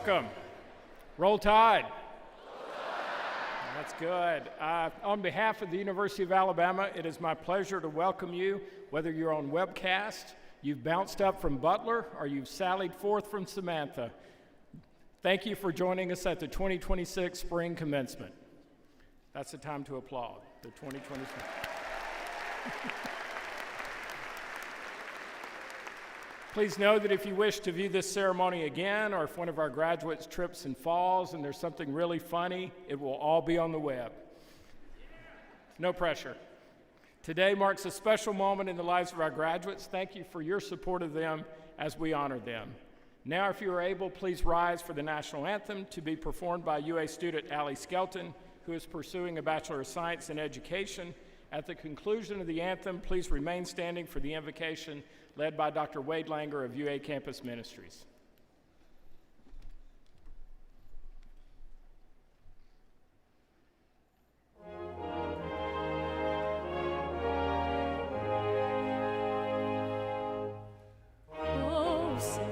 Welcome. Roll Tide. That's good. On behalf of the University of Alabama, it is my pleasure to welcome you, whether you're on webcast, you've bounced up from Butler, or you've sallied forth from Samantha. Thank you for joining us at the 2026 Spring Commencement. That's the time to applaud, the 2026. Please know that if you wish to view this ceremony again, or if one of our graduates trips and falls and there's something really funny, it will all be on the web. No pressure. Today marks a special moment in the lives of our graduates. Thank you for your support of them as we honor them. Now, if you are able, please rise for the national anthem to be performed by UA student Allie Skelton, who is pursuing a Bachelor of Science in Education. At the conclusion of the anthem, please remain standing for the invocation led by Dr. Wade Langer of UA Campus Ministries. Oh, say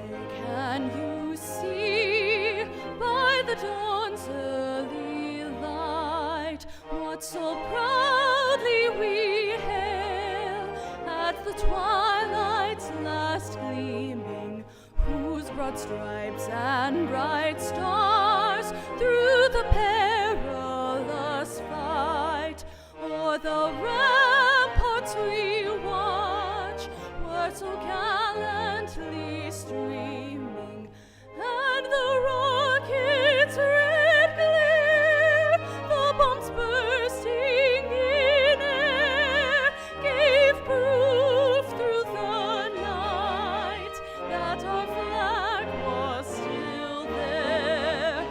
can you see by the dawn's early light what so proudly we hail at the twilight's last gleaming, whose broad stripes and bright stars through the perilous fight o'er the ramparts we watch were so gallantly streaming, and the rockets' red glare, the bombs bursting in air, gave proof through the night that our flag was still there.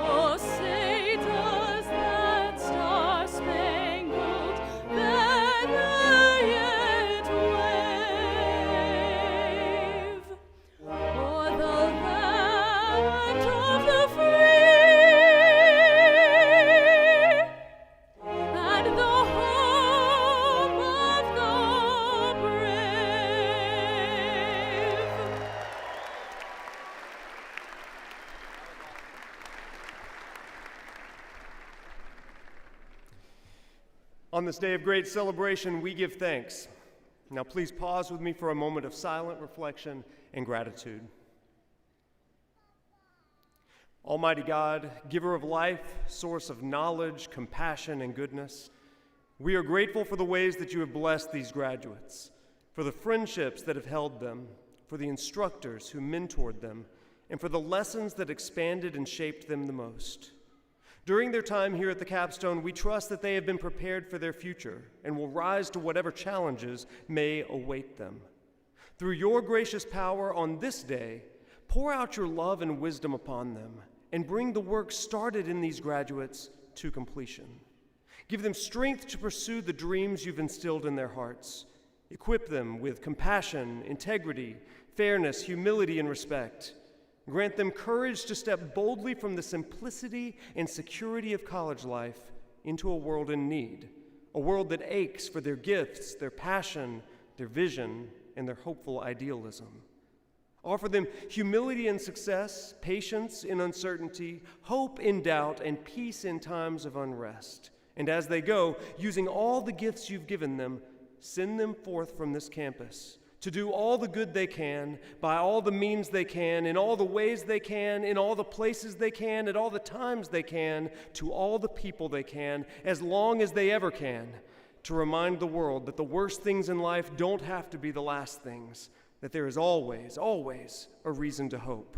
Oh, say does that star-spangled banner yet wave o'er the land of the free and the home of the brave? On this day of great celebration, we give thanks. Now please pause with me for a moment of silent reflection and gratitude. Almighty God, giver of life, source of knowledge, compassion, and goodness, we are grateful for the ways that you have blessed these graduates, for the friendships that have held them, for the instructors who mentored them, and for the lessons that expanded and shaped them the most. During their time here at the capstone, we trust that they have been prepared for their future and will rise to whatever challenges may await them. Through your gracious power on this day, pour out your love and wisdom upon them and bring the work started in these graduates to completion. Give them strength to pursue the dreams you've instilled in their hearts. Equip them with compassion, integrity, fairness, humility, and respect. Grant them courage to step boldly from the simplicity and security of college life into a world in need, a world that aches for their gifts, their passion, their vision, and their hopeful idealism. Offer them humility in success, patience in uncertainty, hope in doubt, and peace in times of unrest. And as they go, using all the gifts you've given them, send them forth from this campus to do all the good they can, by all the means they can, in all the ways they can, in all the places they can, at all the times they can, to all the people they can, as long as they ever can, to remind the world that the worst things in life don't have to be the last things, that there is always, always a reason to hope.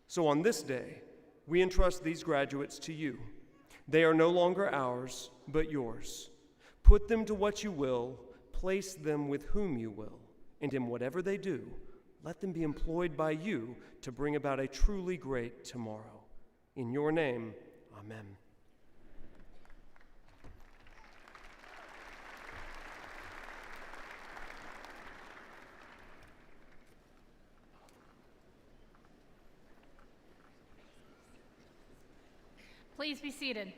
So on this day, we entrust these graduates to you. They are no longer ours, but yours. Put them to what you will, place them with whom you will. And in whatever they do, let them be employed by you to bring about a truly great tomorrow. In your name, amen. Please be seated.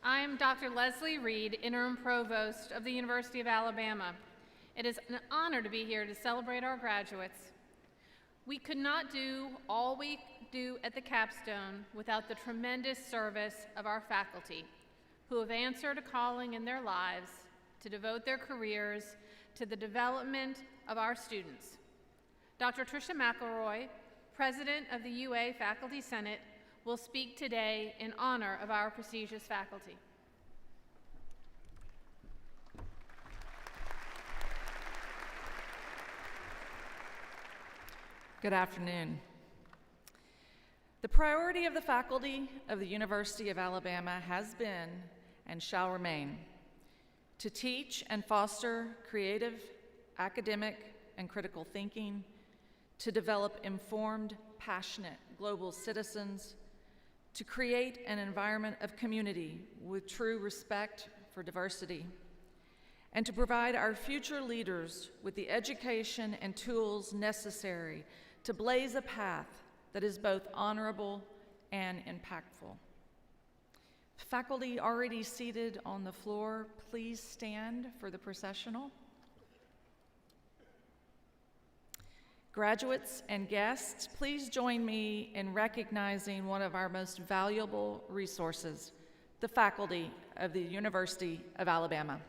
I am Dr. Leslie Reed, Interim Provost of the University of Alabama, It is an honor to be here to celebrate our graduates. We could not do all we do at the capstone without the tremendous service of our faculty, who have answered a calling in their lives to devote their careers to the development of our students. Dr. Tricia McElroy, President of the UA Faculty Senate, will speak today in honor of our prestigious faculty. Good afternoon. The priority of the faculty of the University of Alabama has been and shall remain to teach and foster creative, academic, and critical thinking, to develop informed, passionate global citizens, to create an environment of community with true respect for diversity, and to provide our future leaders with the education and tools necessary to blaze a path that is both honorable and impactful. Faculty already seated on the floor, please stand for the processional. Graduates and guests, please join me in recognizing one of our most valuable resources, the faculty of the University of Alabama.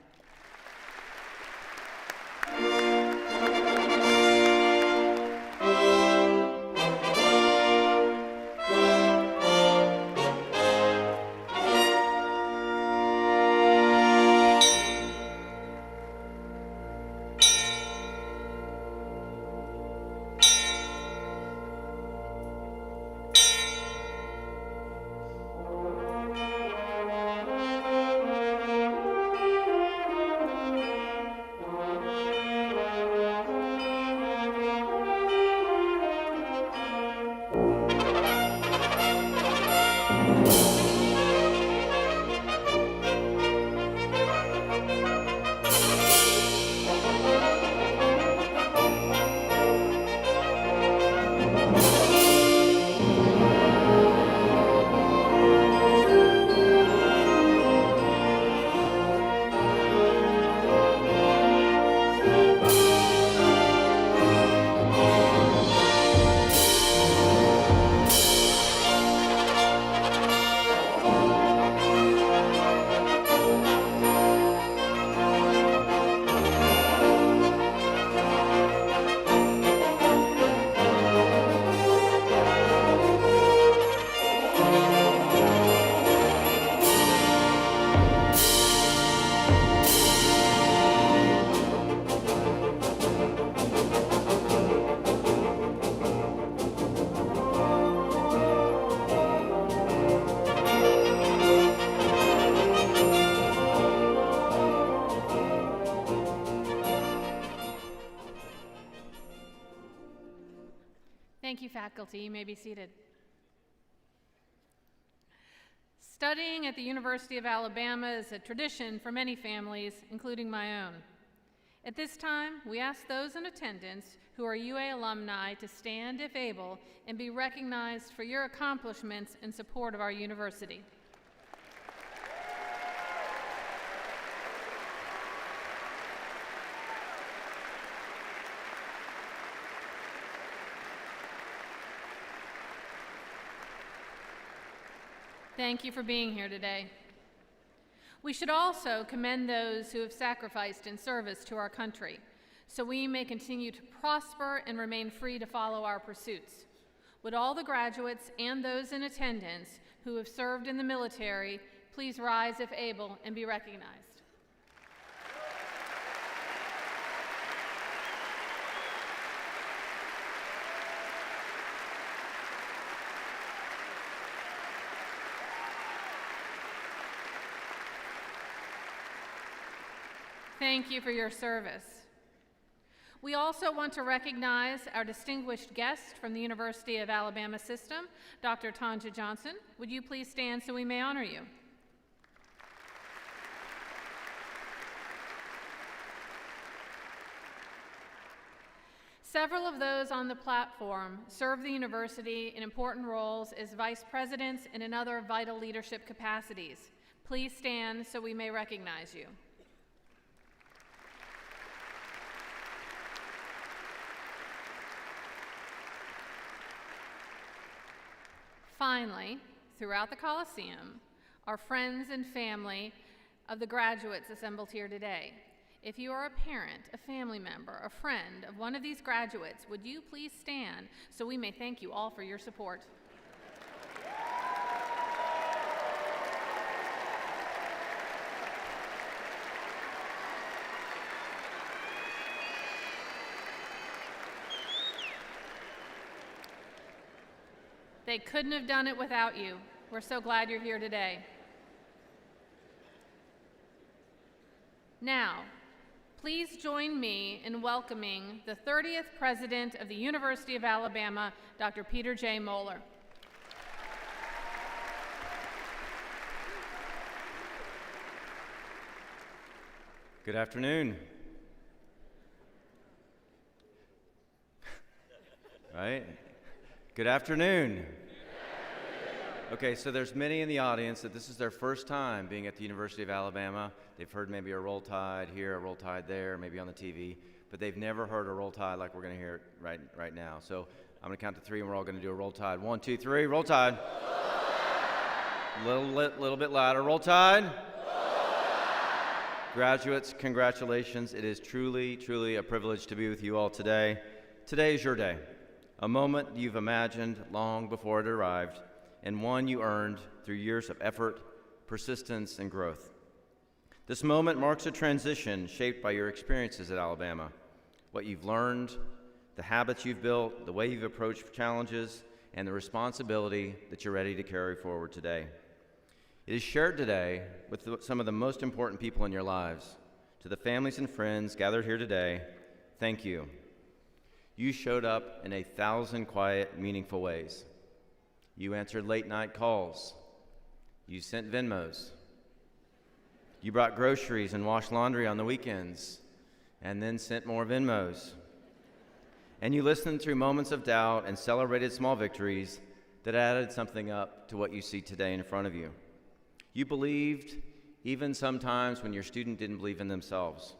Thank you, faculty. You may be seated. Studying at the University of Alabama is a tradition for many families, including my own. At this time, we ask those in attendance who are UA alumni to stand, if able, and be recognized for your accomplishments in support of our university. Thank you for being here today. We should also commend those who have sacrificed in service to our country, so we may continue to prosper and remain free to follow our pursuits. Would all the graduates and those in attendance who have served in the military please rise if able and be recognized. Thank you for your service. We also want to recognize our distinguished guest from the University of Alabama system, Dr. Tanja Johnson. Would you please stand so we may honor you? Several of those on the platform serve the university in important roles as vice presidents and in other vital leadership capacities. Please stand so we may recognize you. Finally, throughout the Coliseum are friends and family of the graduates assembled here today. If you are a parent, a family member, a friend of one of these graduates, would you please stand so we may thank you all for your support? They couldn't have done it without you. We're so glad you're here today. Now, please join me in welcoming the 30th President of the University of Alabama, Dr. Peter J. Moeller. Good afternoon. Right? Good afternoon. Okay, so there's many in the audience that this is their first time being at the University of Alabama. They've heard maybe a Roll Tide here, a Roll Tide there, maybe on the TV, but they've never heard a Roll Tide like we're going to hear it right now. So I'm going to count to three, and we're all going to do a Roll Tide. 1, 2, 3, Roll Tide. Little bit louder. Roll Tide. Graduates, congratulations. It is truly a privilege to be with you all today. Today is your day, a moment you've imagined long before it arrived, and one you earned through years of effort, persistence, and growth. This moment marks a transition shaped by your experiences at Alabama, what you've learned, the habits you've built, the way you've approached challenges, and the responsibility that you're ready to carry forward today. It is shared today with some of the most important people in your lives. To the families and friends gathered here today, thank you. You showed up in 1,000 quiet, meaningful ways. You answered late-night calls. You sent Venmos. You brought groceries and washed laundry on the weekends, and then sent more Venmos. And you listened through moments of doubt and celebrated small victories that added something up to what you see today in front of you. You believed even sometimes when your student didn't believe in themselves,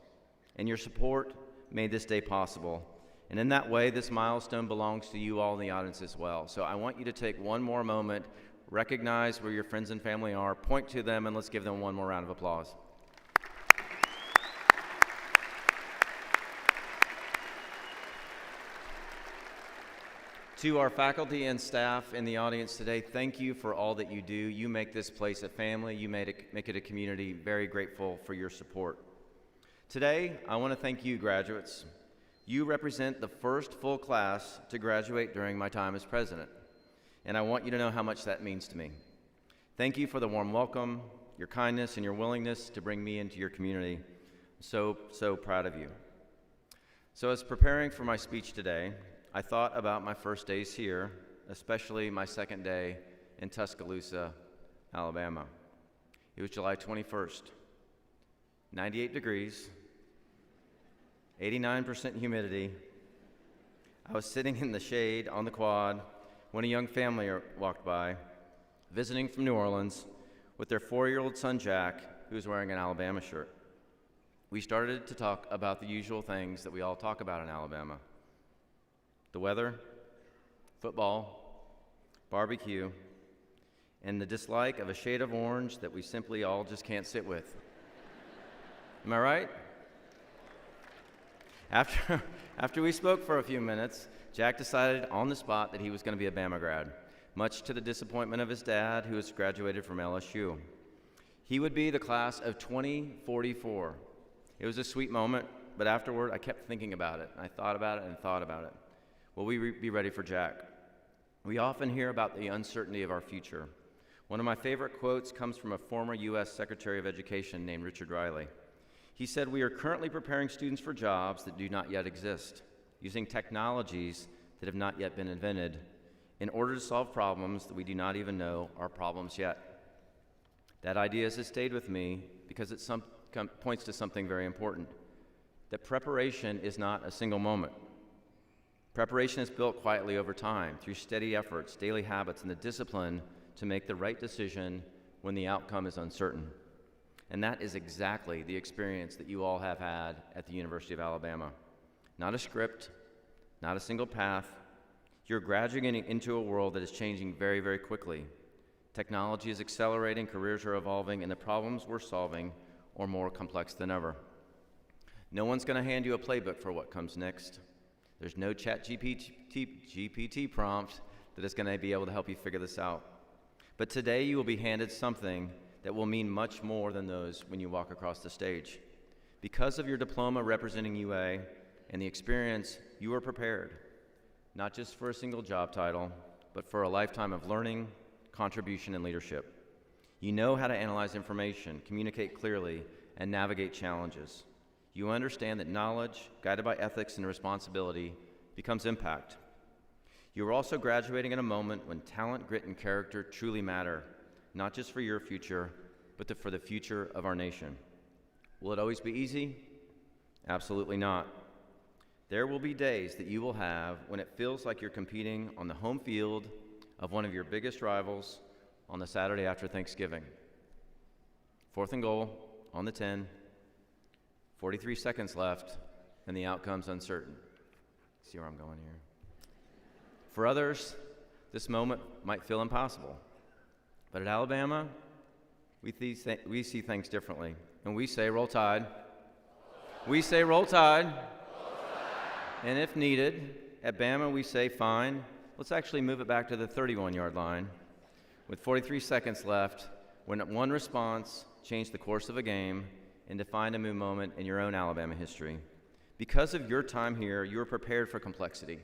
and your support made this day possible. And in that way, this milestone belongs to you all in the audience as well. So I want you to take one more moment, recognize where your friends and family are, point to them, and let's give them one more round of applause. To our faculty and staff in the audience today, thank you for all that you do. You make this place a family. You make it a community. Very grateful for your support. Today, I want to thank you, graduates. You represent the first full class to graduate during my time as president, and I want you to know how much that means to me. Thank you for the warm welcome, your kindness, and your willingness to bring me into your community. I'm so proud of you. So as preparing for my speech today, I thought about my first days here, especially my second day in Tuscaloosa, Alabama. It was July 21st, 98 degrees, 89% humidity. I was sitting in the shade on the quad when a young family walked by, visiting from New Orleans with their 4-year-old son, Jack, who was wearing an Alabama shirt. We started to talk about the usual things that we all talk about in Alabama: the weather, football, barbecue, and the dislike of a shade of orange that we simply all just can't sit with. Am I right? After we spoke for a few minutes, Jack decided on the spot that he was going to be a Bama grad, much to the disappointment of his dad, who has graduated from LSU. He would be the class of 2044. It was a sweet moment, but afterward I kept thinking about it. I thought about it and thought about it. Will we be ready for Jack? We often hear about the uncertainty of our future. One of my favorite quotes comes from a former U.S. Secretary of Education named Richard Riley. He said, "We are currently preparing students for jobs that do not yet exist, using technologies that have not yet been invented in order to solve problems that we do not even know are problems yet." That idea has stayed with me because it points to something very important, that preparation is not a single moment. Preparation is built quietly over time through steady efforts, daily habits, and the discipline to make the right decision when the outcome is uncertain. And that is exactly the experience that you all have had at the University of Alabama. Not a script, not a single path. You're graduating into a world that is changing very, very quickly. Technology is accelerating, careers are evolving, and the problems we're solving are more complex than ever. No one's going to hand you a playbook for what comes next. There's no GPT prompt that is going to be able to help you figure this out. But today you will be handed something that will mean much more than those when you walk across the stage. Because of your diploma representing UA and the experience, you are prepared, not just for a single job title, but for a lifetime of learning, contribution, and leadership. You know how to analyze information, communicate clearly, and navigate challenges. You understand that knowledge, guided by ethics and responsibility, becomes impact. You are also graduating at a moment when talent, grit, and character truly matter, not just for your future, but for the future of our nation. Will it always be easy? Absolutely not. There will be days that you will have when it feels like you're competing on the home field of one of your biggest rivals on the Saturday after Thanksgiving. 4th and goal, on the 10, 43 seconds left, and the outcome's uncertain. See where I'm going here? For others, this moment might feel impossible. But at Alabama, we see things differently. And we say, roll tide. We say, roll tide. And if needed, at Bama, we say, fine. Let's actually move it back to the 31-yard line. With 43 seconds left, when one response changed the course of a game and defined a new moment in your own Alabama history. Because of your time here, you are prepared for complexity.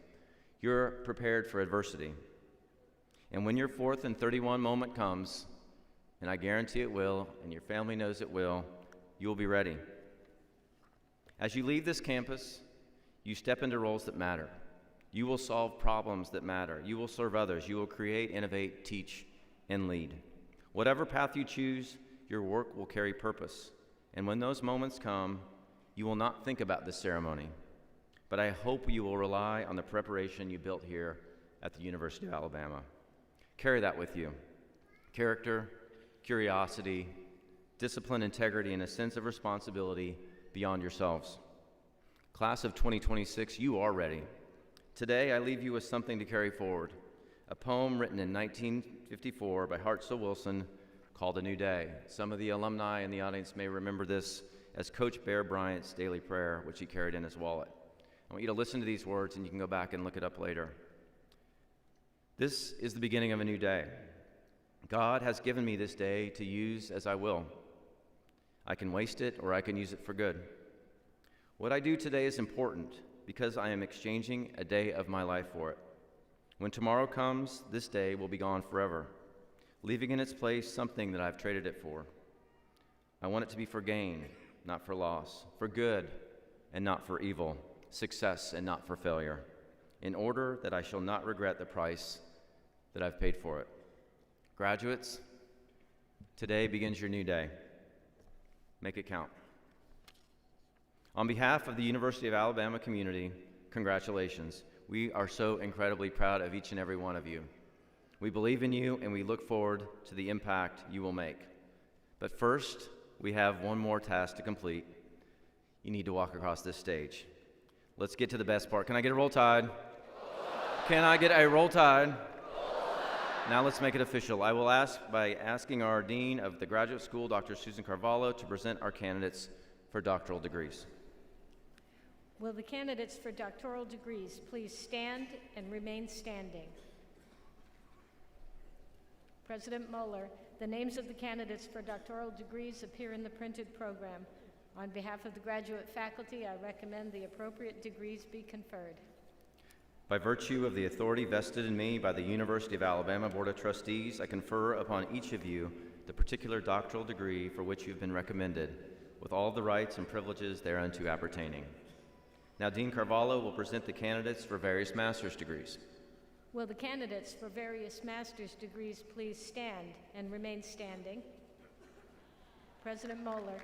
You're prepared for adversity. And when your 4th and 31 moment comes, and I guarantee it will, and your family knows it will, you will be ready. As you leave this campus, you step into roles that matter. You will solve problems that matter. You will serve others. You will create, innovate, teach, and lead. Whatever path you choose, your work will carry purpose. And when those moments come, you will not think about this ceremony. But I hope you will rely on the preparation you built here at the University of Alabama. Carry that with you. Character, curiosity, discipline, integrity, and a sense of responsibility beyond yourselves. Class of 2026, you are ready. Today, I leave you with something to carry forward, a poem written in 1954 by Hartzell Wilson called A New Day. Some of the alumni in the audience may remember this as Coach Bear Bryant's daily prayer, which he carried in his wallet. I want you to listen to these words, and you can go back and look it up later. This is the beginning of a new day. God has given me this day to use as I will. I can waste it, or I can use it for good. What I do today is important because I am exchanging a day of my life for it. When tomorrow comes, this day will be gone forever, leaving in its place something that I've traded it for. I want it to be for gain, not for loss, for good and not for evil, success and not for failure, in order that I shall not regret the price that I've paid for it. Graduates, today begins your new day. Make it count. On behalf of the University of Alabama community, congratulations. We are so incredibly proud of each and every one of you. We believe in you, and we look forward to the impact you will make. But first, we have one more task to complete. You need to walk across this stage. Let's get to the best part. Can I get a roll tide? Roll tide. Can I get a roll tide? Roll tide. Now let's make it official. I will ask by asking our Dean of the Graduate School, Dr. Susan Carvalho, to present our candidates for doctoral degrees. Will the candidates for doctoral degrees please stand and remain standing? President Moeller, the names of the candidates for doctoral degrees appear in the printed program. On behalf of the graduate faculty, I recommend the appropriate degrees be conferred. By virtue of the authority vested in me by the University of Alabama Board of Trustees, I confer upon each of you the particular doctoral degree for which you've been recommended, with all the rights and privileges thereunto appertaining. Now, Dean Carvalho will present the candidates for various master's degrees. Will the candidates for various master's degrees please stand and remain standing? President Moeller.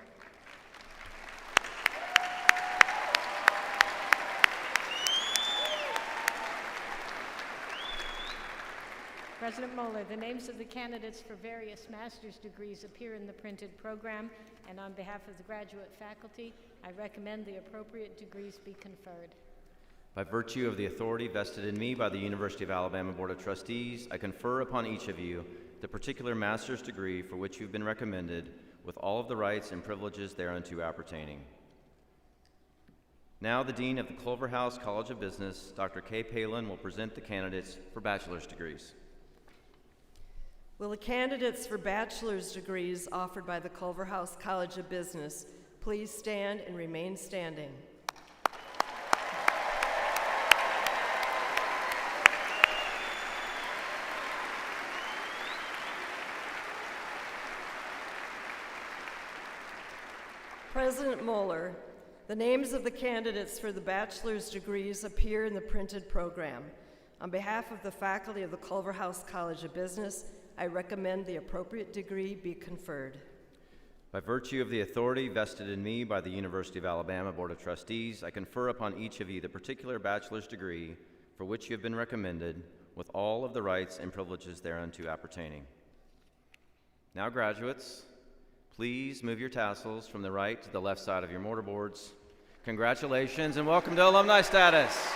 President Moeller, the names of the candidates for various master's degrees appear in the printed program, and on behalf of the graduate faculty, I recommend the appropriate degrees be conferred. By virtue of the authority vested in me by the University of Alabama Board of Trustees, I confer upon each of you the particular master's degree for which you've been recommended, with all of the rights and privileges thereunto appertaining. Now, the Dean of the Culverhouse College of Business, Dr. Kay Palin, will present the candidates for bachelor's degrees. Will the candidates for bachelor's degrees offered by the Culverhouse College of Business please stand and remain standing? President Moeller, the names of the candidates for the bachelor's degrees appear in the printed program. On behalf of the faculty of the Culverhouse College of Business, I recommend the appropriate degree be conferred. By virtue of the authority vested in me by the University of Alabama Board of Trustees, I confer upon each of you the particular bachelor's degree for which you have been recommended, with all of the rights and privileges thereunto appertaining. Now, graduates, please move your tassels from the right to the left side of your mortarboards. Congratulations and welcome to alumni status.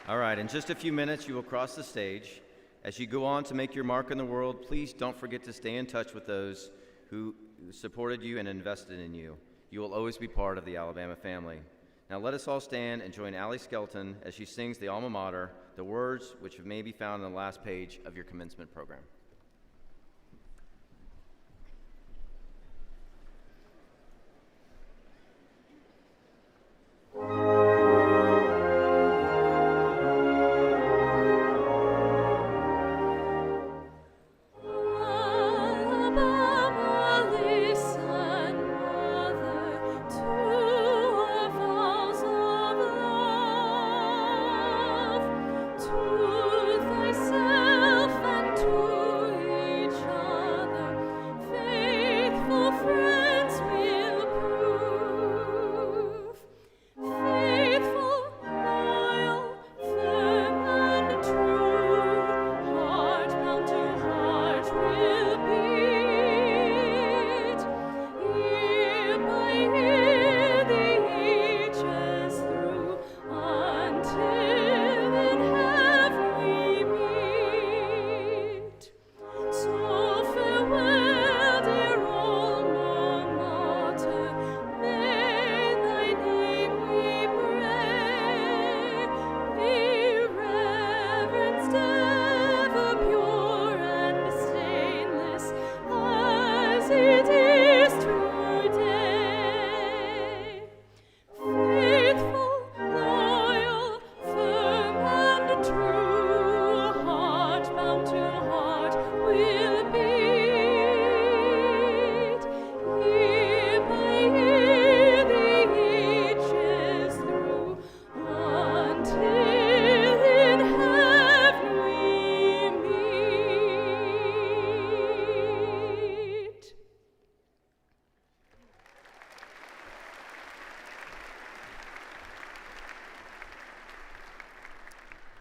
All right, in just a few minutes, you will cross the stage. As you go on to make your mark in the world, please don't forget to stay in touch with those who supported you and invested in you. You will always be part of the Alabama family. Now let us all stand and join Allie Skelton as she sings the alma mater, the words which may be found on the last page of your commencement program.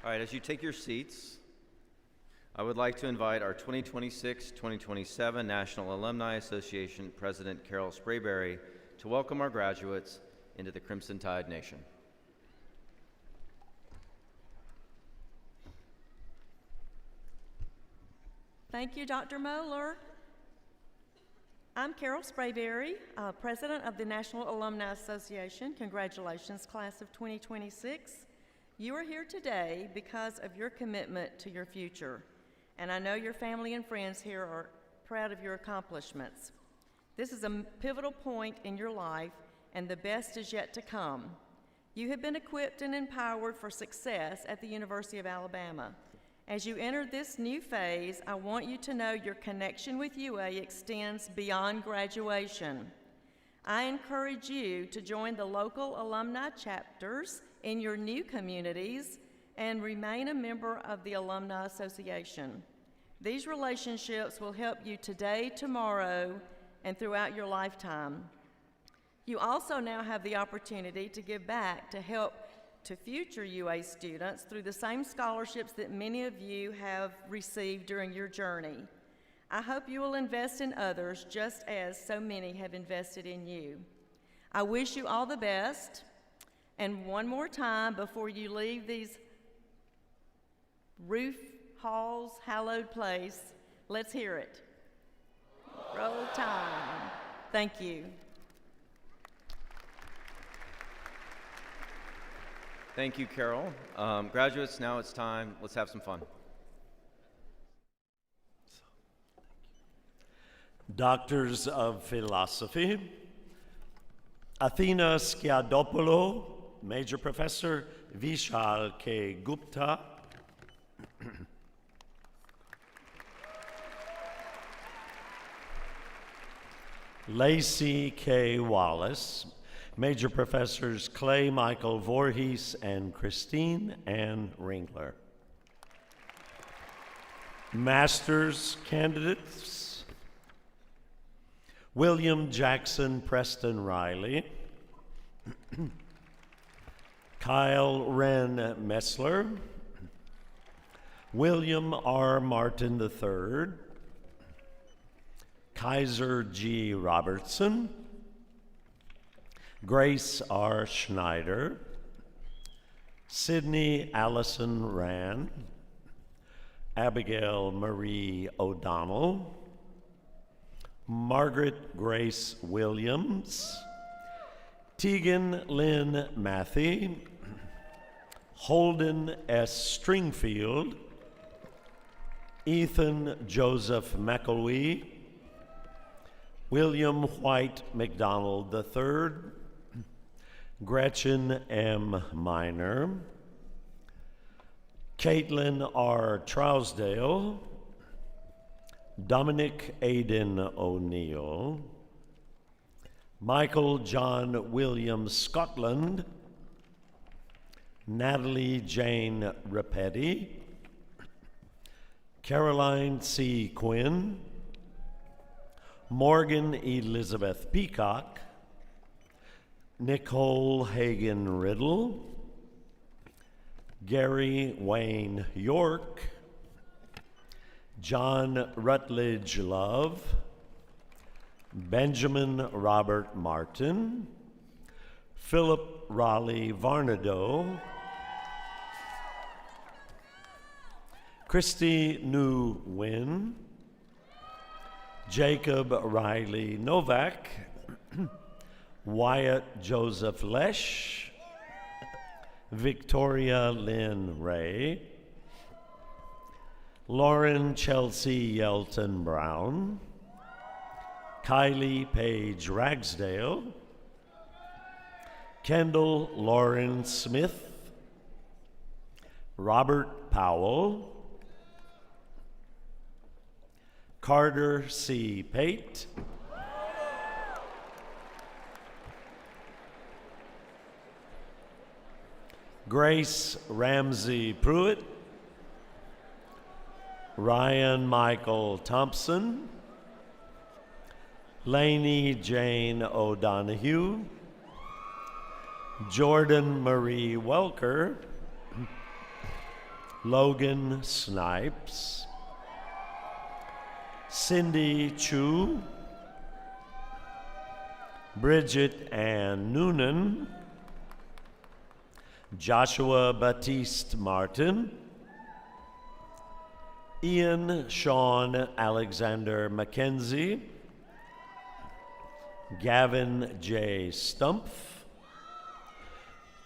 All right, as you take your seats, I would like to invite our 2026-2027 National Alumni Association President Carol Sprayberry to welcome our graduates into the Crimson Tide Nation. Thank you, Dr. Moeller. I'm Carol Sprayberry, President of the National Alumni Association. Congratulations, class of 2026. You are here today because of your commitment to your future, and I know your family and friends here are proud of your accomplishments. This is a pivotal point in your life, and the best is yet to come. You have been equipped and empowered for success at the University of Alabama. As you enter this new phase, I want you to know your connection with UA extends beyond graduation. I encourage you to join the local alumni chapters in your new communities and remain a member of the Alumni Association. These relationships will help you today, tomorrow, and throughout your lifetime. You also now have the opportunity to give back to help to future UA students through the same scholarships that many of you have received during your journey. I hope you will invest in others just as so many have invested in you. I wish you all the best. And one more time before you leave these roof halls, hallowed place, let's hear it. Roll time. Thank you. Thank you, Carol. Graduates, now it's time. Let's have some fun. Doctors of Philosophy, Athena Schiadopoulou, Major Professor Vishal K. Gupta, Lacey K. Wallace, Major Professors Clay Michael Voorhees and Christine Ann Ringler. Master's candidates, William Jackson Preston Riley, Kyle Wren Messler, William R. Martin III, Kaiser G. Robertson, Grace R. Schneider, Sydney Allison Rand, Abigail Marie O'Donnell, Margaret Grace Williams, Tegan Lynn Matthey, Holden S. Stringfield, Ethan Joseph McElwee, William White McDonald III, Gretchen M. Miner, Caitlin R. Trousdale, Dominic Aiden O'Neill, Michael John William Scotland, Natalie Jane Rapetti, Caroline C. Quinn, Morgan Elizabeth Peacock, Nicole Hagan Riddle, Gary Wayne York, John Rutledge Love, Benjamin Robert Martin, Philip Raleigh Varnado, Christy New Wynn, Jacob Riley Novak, Wyatt Joseph Lesh, Victoria Lynn Ray, Lauren Chelsea Yelton Brown, Kylie Page Ragsdale, Kendall Lauren Smith, Robert Powell, Carter C. Pate, Grace Ramsey Pruitt, Ryan Michael Thompson, Lainey Jane O'Donohue, Jordan Marie Welker, Logan Snipes, Cindy Chu, Bridget Ann Noonan, Joshua Baptiste Martin, Ian Sean Alexander McKenzie, Gavin J. Stumpf,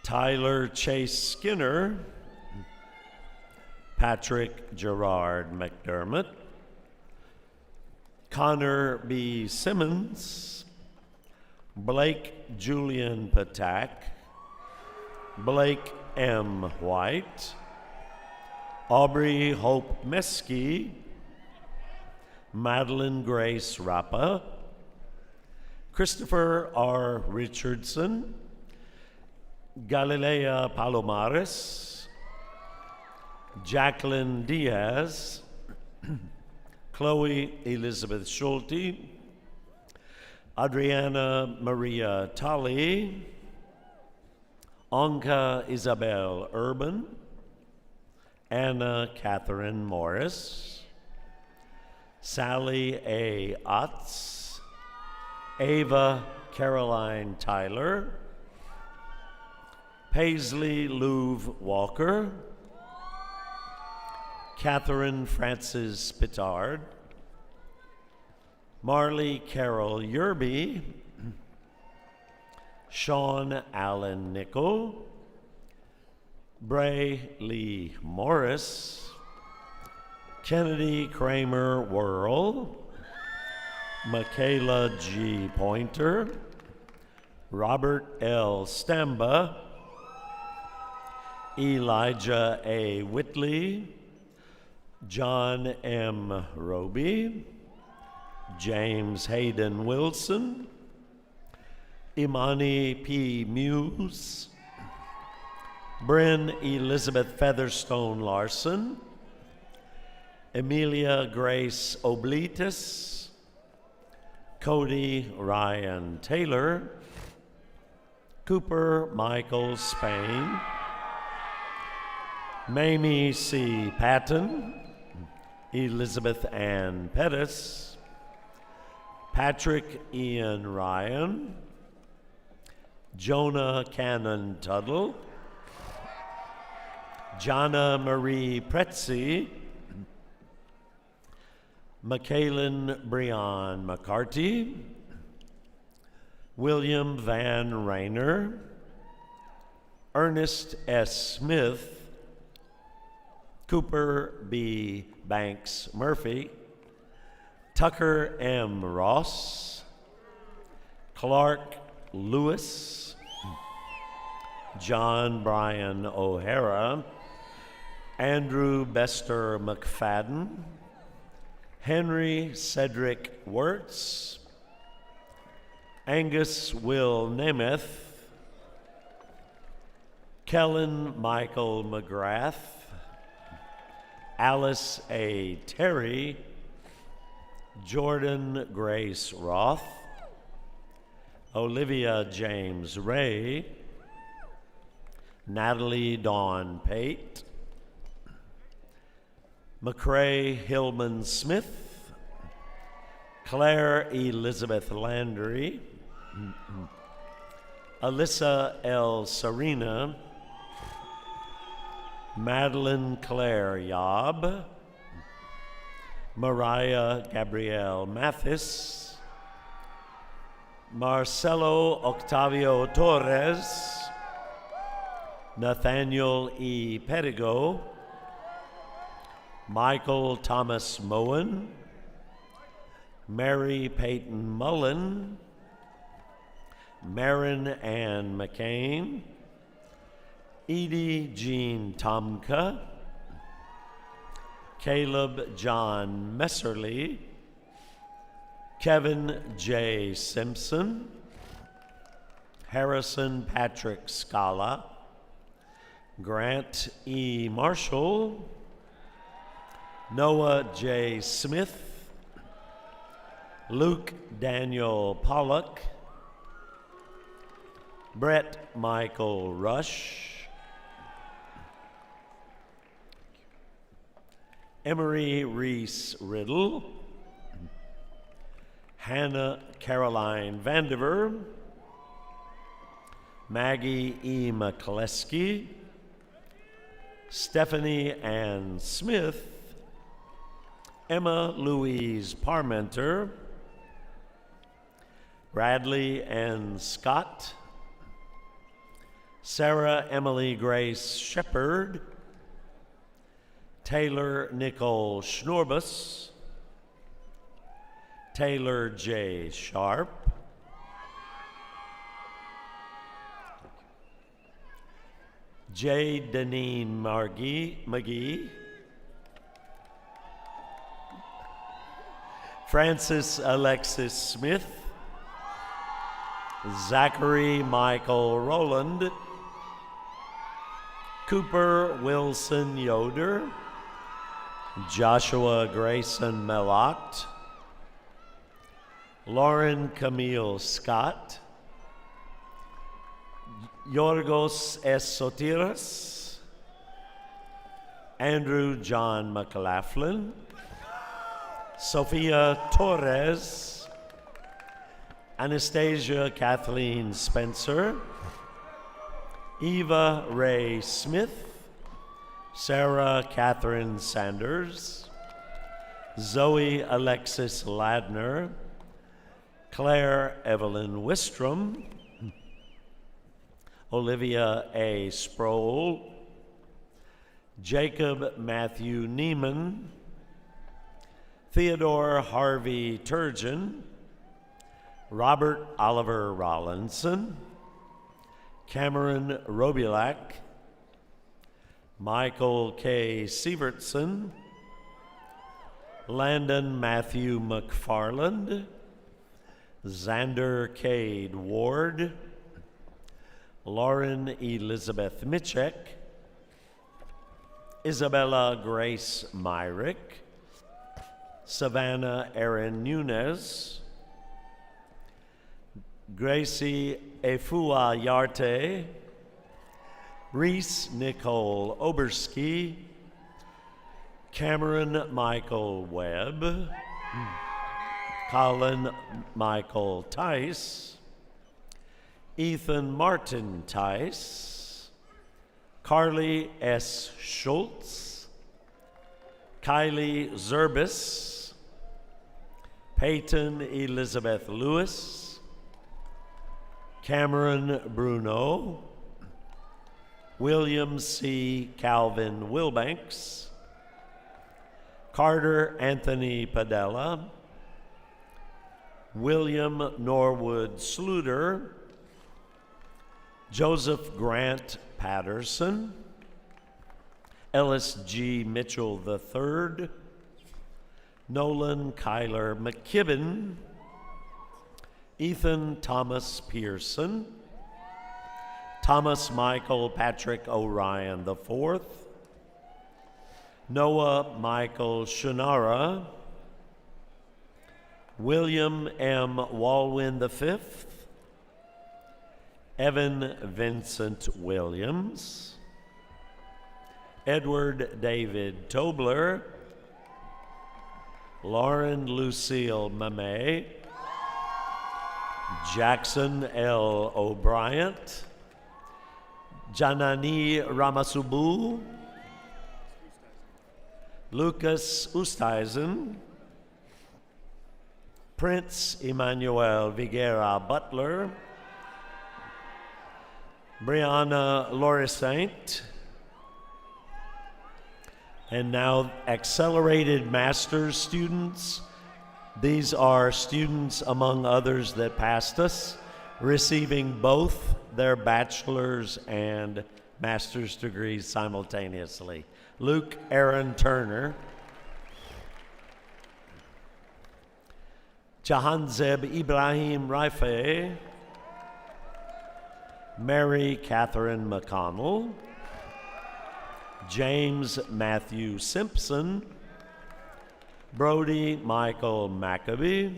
Tyler Chase Skinner, Patrick Gerard McDermott, Connor B. Simmons, Blake Julian Patak, Blake M. White, Aubrey Hope Meski, Madeline Grace Rappa, Christopher R. Richardson, Galilea Palomares, Jacqueline Diaz, Chloe Elizabeth Schulte, Adriana Maria Tully, Anka Isabel Urban, Anna Catherine Morris, Sally A. Otts, Ava Caroline Tyler, Paisley Louv Walker, Catherine Frances Pittard, Marley Carol Yerby, Sean Allen Nickel, Bray Lee Morris, Kennedy Kramer Worrell, Michaela G. Pointer, Robert L. Stamba, Elijah A. Whitley, John M. Roby, James Hayden Wilson, Imani P. Muse, Bryn Elizabeth Featherstone Larson, Emilia Grace Oblitus, Cody Ryan Taylor, Cooper Michael Spain, Mamie C. Patton, Elizabeth Ann Pettis, Patrick Ian Ryan, Jonah Cannon Tuttle, Jana Marie Pretzi, Michaelin Breon McCarty, William Van Rayner, Ernest S. Smith, Cooper B. Banks Murphy, Tucker M. Ross, Clark Lewis, John Brian O'Hara, Andrew Bester McFadden, Henry Cedric Wirtz, Angus Will Nemeth, Kellen Michael McGrath, Alice A. Terry, Jordan Grace Roth, Olivia James Ray, Natalie Dawn Pate, McCrae Hillman Smith, Claire Elizabeth Landry, Alyssa L. Serena, Madeline Claire Yob, Mariah Gabrielle Mathis, Marcelo Octavio Torres, Nathaniel E. Pedigo, Michael Thomas Moen, Mary Peyton Mullen, Marin Ann McCain, Edie Jean Tomka, Caleb John Messerly, Kevin J. Simpson, Harrison Patrick Scala, Grant E. Marshall, Noah J. Smith, Luke Daniel Pollock, Brett Michael Rush, Emery Reese Riddle, Hannah Caroline Vandiver, Maggie E. McCleskey, Stephanie Ann Smith, Emma Louise Parmenter, Bradley N. Scott, Sarah Emily Grace Shepard, Taylor Nicole Schnorbus, Taylor J. Sharp, J. Deneen McGee, Francis Alexis Smith, Zachary Michael Rowland, Cooper Wilson Yoder, Joshua Grayson Melott, Lauren Camille Scott, Yorgos S. Sotiris, Andrew John McLaughlin, Sophia Torres, Anastasia Kathleen Spencer, Eva Ray Smith, Sarah Catherine Sanders, Zoe Alexis Ladner, Claire Evelyn Wistrom, Olivia A. Sproul, Jacob Matthew Neiman, Theodore Harvey Turgeon, Robert Oliver Rollinson, Cameron Robilac, Michael K. Sievertson, Landon Matthew McFarland, Xander Cade Ward, Lauren Elizabeth Mitchek, Isabella Grace Myrick, Savannah Erin Nunez, Gracie Efua Yarte, Reese Nicole Oberski, Cameron Michael Webb, Colin Michael Tice, Ethan Martin Tice, Carly S. Schultz, Kylie Zerbis, Peyton Elizabeth Lewis, Cameron Bruno, William C. Calvin Wilbanks, Carter Anthony Padella, William Norwood Sluder, Joseph Grant Patterson, Ellis G. Mitchell III, Nolan Kyler McKibben, Ethan Thomas Pearson, Thomas Michael Patrick O'Ryan IV, Noah Michael Shunara, William M. Walwyn V, Evan Vincent Williams, Edward David Tobler, Lauren Lucille Mamey, Jackson L. O'Brien, Janani Ramasubu, Lucas Oosthuizen, Prince Emmanuel Viguera Butler, Brianna Lorisaint, and now accelerated master's students. These are students, among others, that passed us, receiving both their bachelor's and master's degrees simultaneously. Luke Aaron Turner, Jahanzeb Ibrahim Raife, Mary Catherine McConnell, James Matthew Simpson, Brody Michael Maccabee,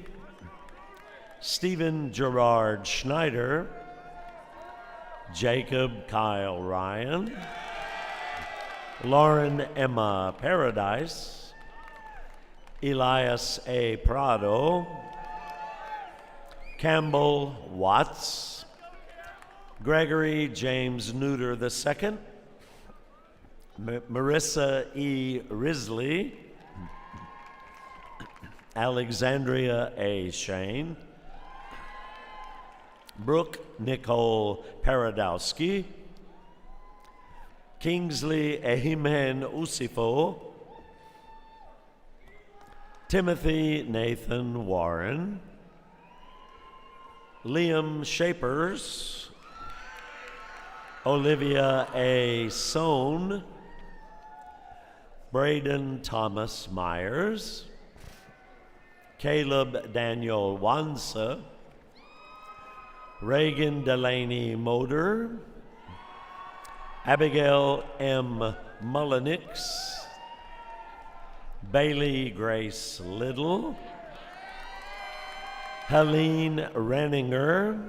Stephen Gerard Schneider, Jacob Kyle Ryan, Lauren Emma Paradise, Elias A. Prado, Campbell Watts, Gregory James Neuter II, Marissa E. Risley, Alexandria A. Shane, Brooke Nicole Paradowski, Kingsley Ehimen Usifo, Timothy Nathan Warren, Liam Shapers, Olivia A. Sohn, Braden Thomas Myers, Caleb Daniel Wansa, Reagan Delaney Moder, Abigail M. Mullenix, Bailey Grace Little, Helene Renninger,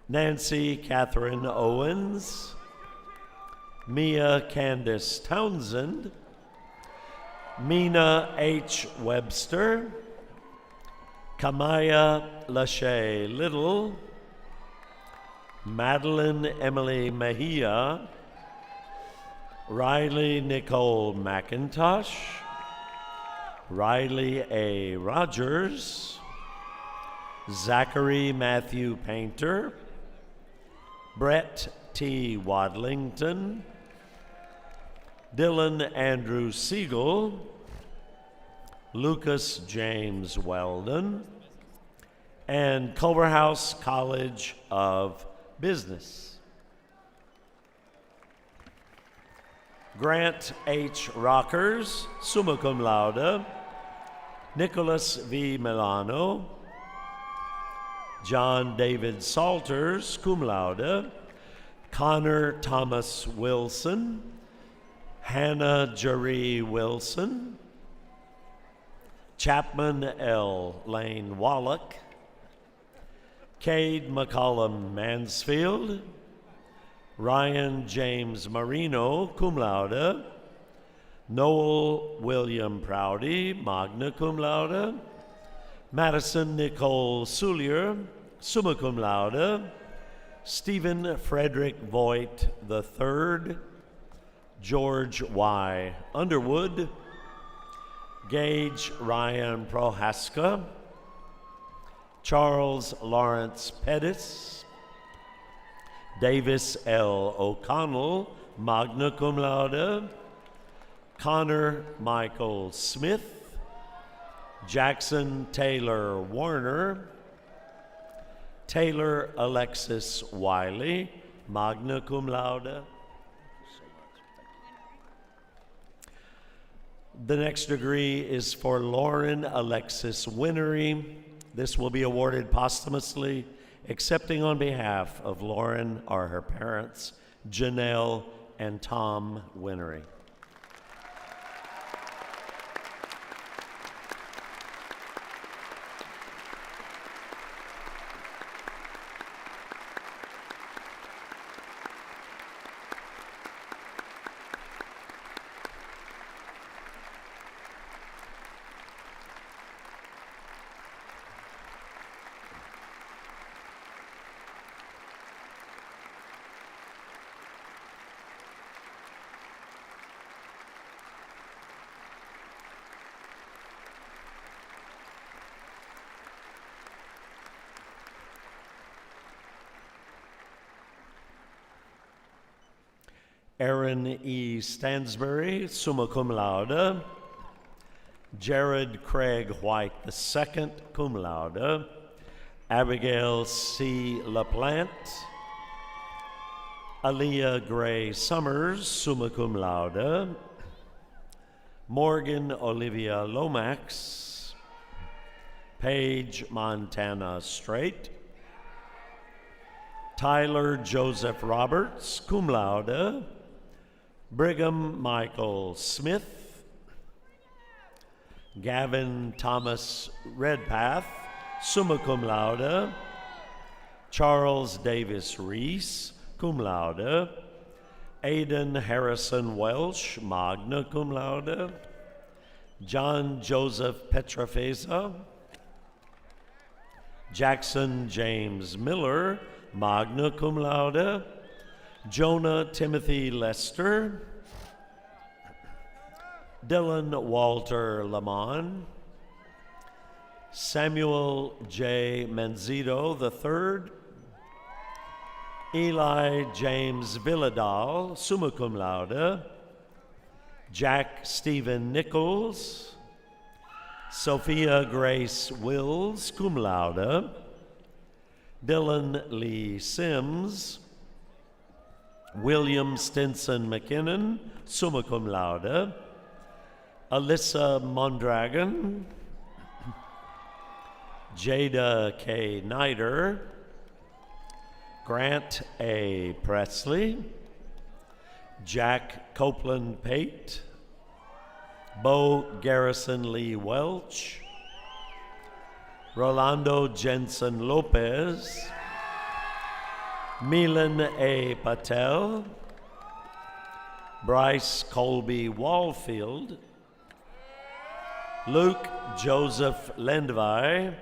Nancy Catherine Owens, Mia Candace Townsend, Mina H. Webster, Kamaya Lachey Little, Madeline Emily Mejia, Riley Nicole McIntosh, Riley A. Rogers, Zachary Matthew Painter, Brett T. Wadlington, Dylan Andrew Siegel, Lucas James Weldon, and Culverhouse College of Business. Grant H. Rockers, summa cum laude, Nicholas V. Milano, John David Salters, cum laude, Connor Thomas Wilson, Hannah Jeree Wilson, Chapman L. Lane Wallach, Cade McCollum Mansfield, Ryan James Marino, cum laude, Noel William Proudy, magna cum laude, Madison Nicole Soulier, summa cum laude, Stephen Frederick Voigt III, George Y. Underwood, Gage Ryan Prohaska, Charles Lawrence Pettis, Davis L. O'Connell, magna cum laude, Connor Michael Smith, Jackson Taylor Warner, Taylor Alexis Wiley, magna cum laude. The next degree is for Lauren Alexis Winnery. This will be awarded posthumously, accepting on behalf of Lauren are her parents, Janelle and Tom Winnery. Aaron E. Stansbury, summa cum laude. Jared Craig White II, cum laude. Abigail C. LaPlante. Aaliyah Gray Summers, summa cum laude. Morgan Olivia Lomax. Paige Montana Strait. Tyler Joseph Roberts, cum laude. Brigham Michael Smith, Gavin Thomas Redpath, summa cum laude, Charles Davis Reese, cum laude, Aidan Harrison Welsh, magna cum laude, John Joseph Petrafeza, Jackson James Miller, magna cum laude, Jonah Timothy Lester, Dylan Walter Lamont, Samuel J. Manzito III, Eli James Villadal, summa cum laude, Jack Stephen Nichols, Sophia Grace Wills, cum laude, Dylan Lee Sims, William Stinson McKinnon, summa cum laude, Alyssa Mondragon, Jada K. Nider, Grant A. Presley, Jack Copeland Pate, Bo Garrison Lee Welch, Rolando Jensen Lopez, Milan A. Patel, Bryce Colby Wallfield, Luke Joseph Lendvai,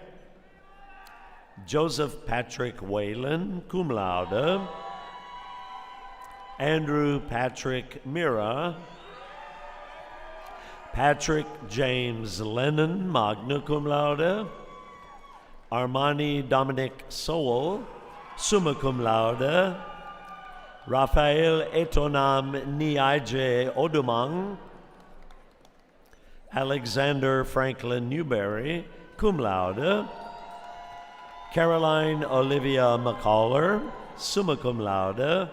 Joseph Patrick Whalen, cum laude, Andrew Patrick Mira, Patrick James Lennon, magna cum laude, Armani Dominic Sowell, summa cum laude, Raphael Etonam Niaije Odumang, Alexander Franklin Newberry, cum laude, Caroline Olivia McCaller, summa cum laude,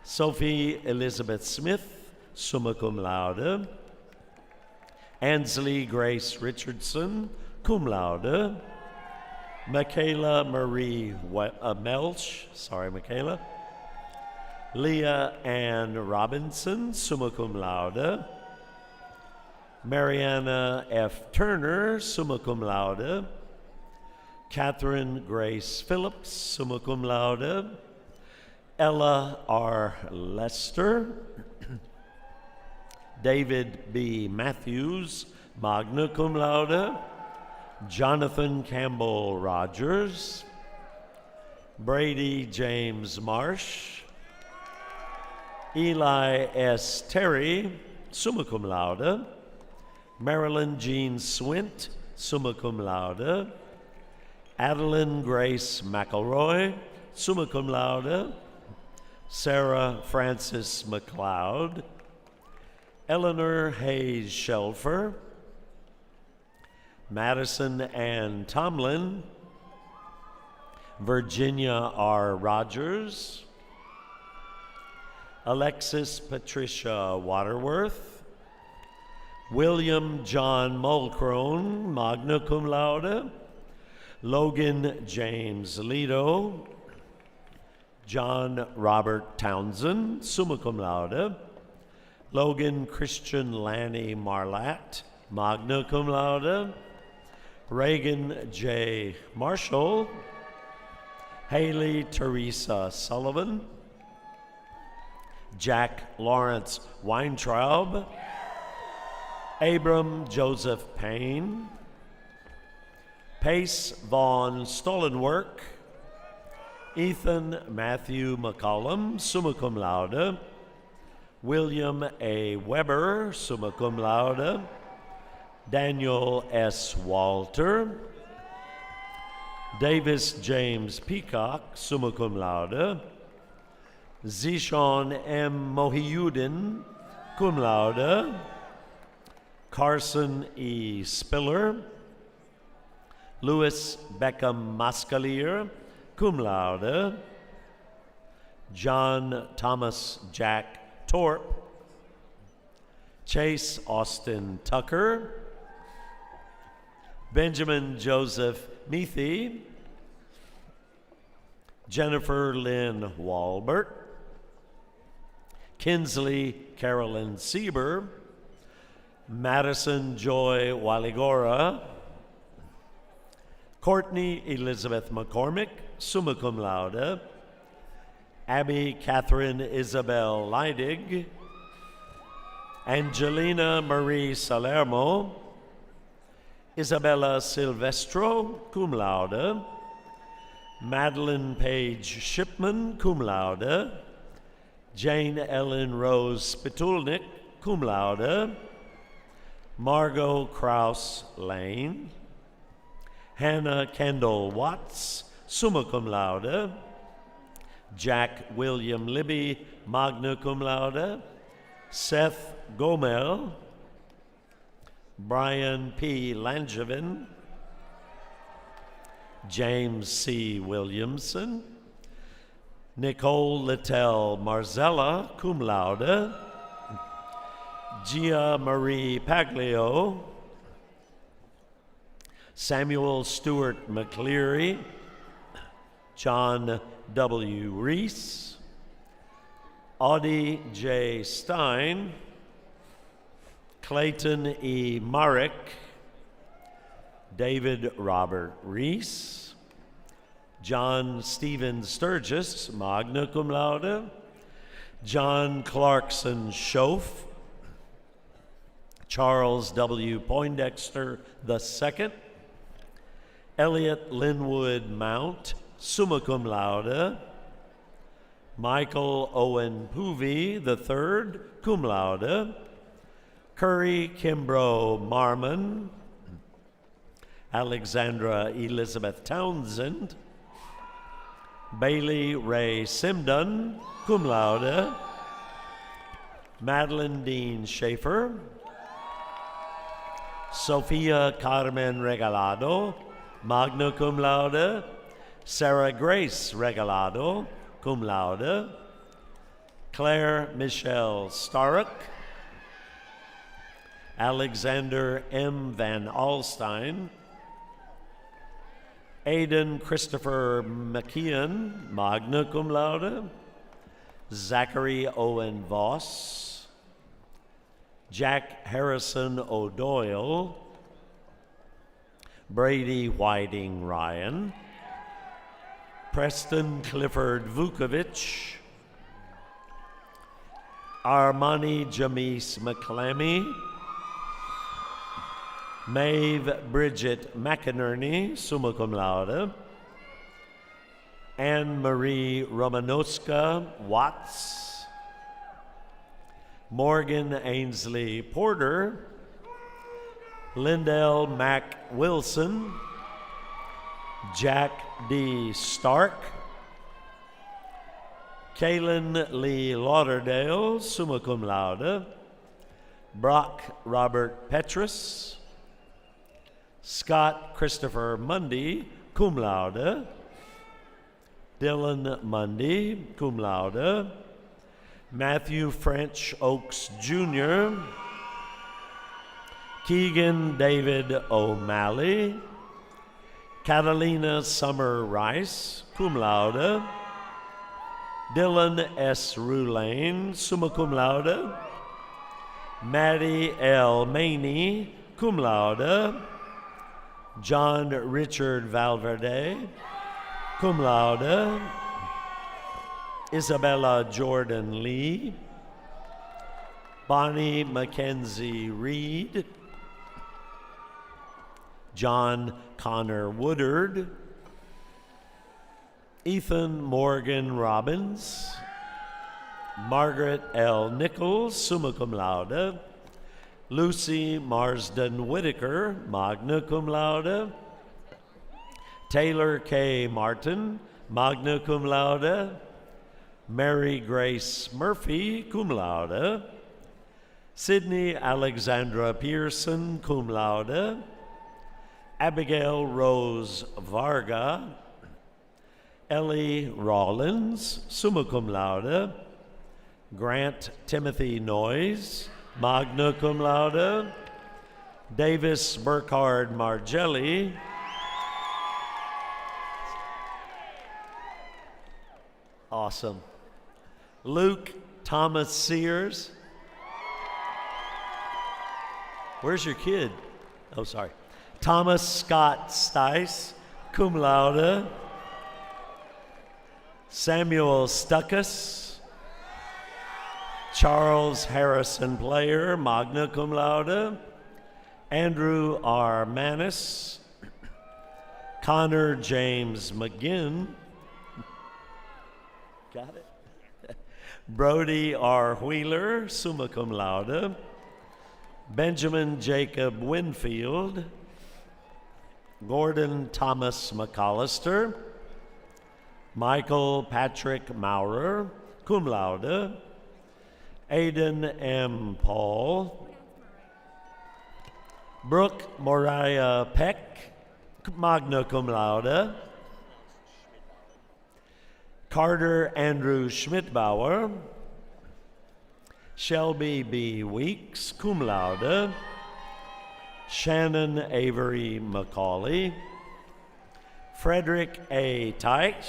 Sophie Elizabeth Smith, summa cum laude, Ansley Grace Richardson, cum laude, Michaela Marie Melch, sorry Michaela, Leah Ann Robinson, summa cum laude, Mariana F. Turner, summa cum laude, Catherine Grace Phillips, summa cum laude, Ella R. Lester, David B. Matthews, magna cum laude, Jonathan Campbell Rogers, Brady James Marsh, Eli S. Terry, summa cum laude, Marilyn Jean Swint, summa cum laude, Adeline Grace McElroy, summa cum laude, Sarah Frances McLeod, Eleanor Hayes Shelfer, Madison Ann Tomlin, Virginia R. Rogers, Alexis Patricia Waterworth, William John Mulcrone, magna cum laude, Logan James Lido, John Robert Townsend, summa cum laude, Logan Christian Lanny Marlatt, magna cum laude, Reagan J. Marshall, Haley Teresa Sullivan, Jack Lawrence Weintraub, Abram Joseph Payne, Pace Vaughn Stollenwerk, Ethan Matthew McCollum, summa cum laude, William A. Weber, summa cum laude, Daniel S. Walter, Davis James Peacock, summa cum laude, Zishon M. Mohiuddin, cum laude, Carson E. Spiller, Louis Beckham Mascalier, cum laude, John Thomas Jack Torp, Chase Austin Tucker, Benjamin Joseph Meathy, Jennifer Lynn Walbert, Kinsley Carolyn Sieber, Madison Joy Waligora, Courtney Elizabeth McCormick, summa cum laude, Abby Catherine Isabel Leidig, Angelina Marie Salermo, Isabella Silvestro, cum laude, Madeline Page Shipman, cum laude, Jane Ellen Rose Spitulnik, cum laude, Margot Kraus Lane, Hannah Kendall Watts, summa cum laude, Jack William Libby, magna cum laude, Seth Gomel, Brian P. Langevin, James C. Williamson, Nicole Littell Marzella, cum laude, Gia Marie Paglio, Samuel Stewart McCleary, John W. Reese, Audie J. Stein, Clayton E. Marek, David Robert Reese, John Stephen Sturgis, magna cum laude. John Clarkson Schoaf. Charles W. Poindexter II. Elliot Linwood Mount, summa cum laude. Michael Owen Poovey III, cum laude. Curry Kimbrough Marmon. Alexandra Elizabeth Townsend. Bailey Ray Simdon, cum laude. Madeline Dean Schaefer. Sophia Carmen Regalado, magna cum laude. Sarah Grace Regalado, cum laude. Claire Michelle Starrick. Alexander M. Van Alstyne. Aidan Christopher McKeon, magna cum laude. Zachary Owen Voss. Jack Harrison O'Doyle. Brady Whiting Ryan. Preston Clifford Vukovic. Armani Jamise McClammy. Maeve Bridget McInerney, summa cum laude. Anne Marie Romanowska Watts. Morgan Ainsley Porter. Lindell Mack Wilson. Jack D. Stark. Kaylin Lee Lauderdale, summa cum laude. Brock Robert Petrus. Scott Christopher Mundy, cum laude. Dylan Mundy, cum laude. Matthew French Oaks Jr. Keegan David O'Malley. Catalina Summer Rice, cum laude. Dylan S. Rulane, summa cum laude. Maddie L. Maney, cum laude. John Richard Valverde, cum laude. Isabella Jordan Lee. Bonnie Mackenzie Reed. John Connor Woodard. Ethan Morgan Robbins. Margaret L. Nichols, summa cum laude. Lucy Marsden Whitaker, magna cum laude. Taylor K. Martin, magna cum laude. Mary Grace Murphy, cum laude. Sydney Alexandra Pearson, cum laude. Abigail Rose Varga. Ellie Rollins, summa cum laude. Grant Timothy Noyes, magna cum laude. Davis Burkhard Margelli. Awesome. Luke Thomas Sears. Where's your kid? Oh, sorry. Thomas Scott Stice, cum laude. Samuel Stuckus. Charles Harrison Player, magna cum laude. Andrew R. Manis. Connor James McGinn. Got it? Brody R. Wheeler, summa cum laude. Benjamin Jacob Winfield. Gordon Thomas McCollister. Michael Patrick Maurer, cum laude. Aiden M. Paul. Brooke Moriah Peck, magna cum laude. Carter Andrew Schmidbauer. Shelby B. Weeks, cum laude. Shannon Avery McCauley. Frederick A. Teich,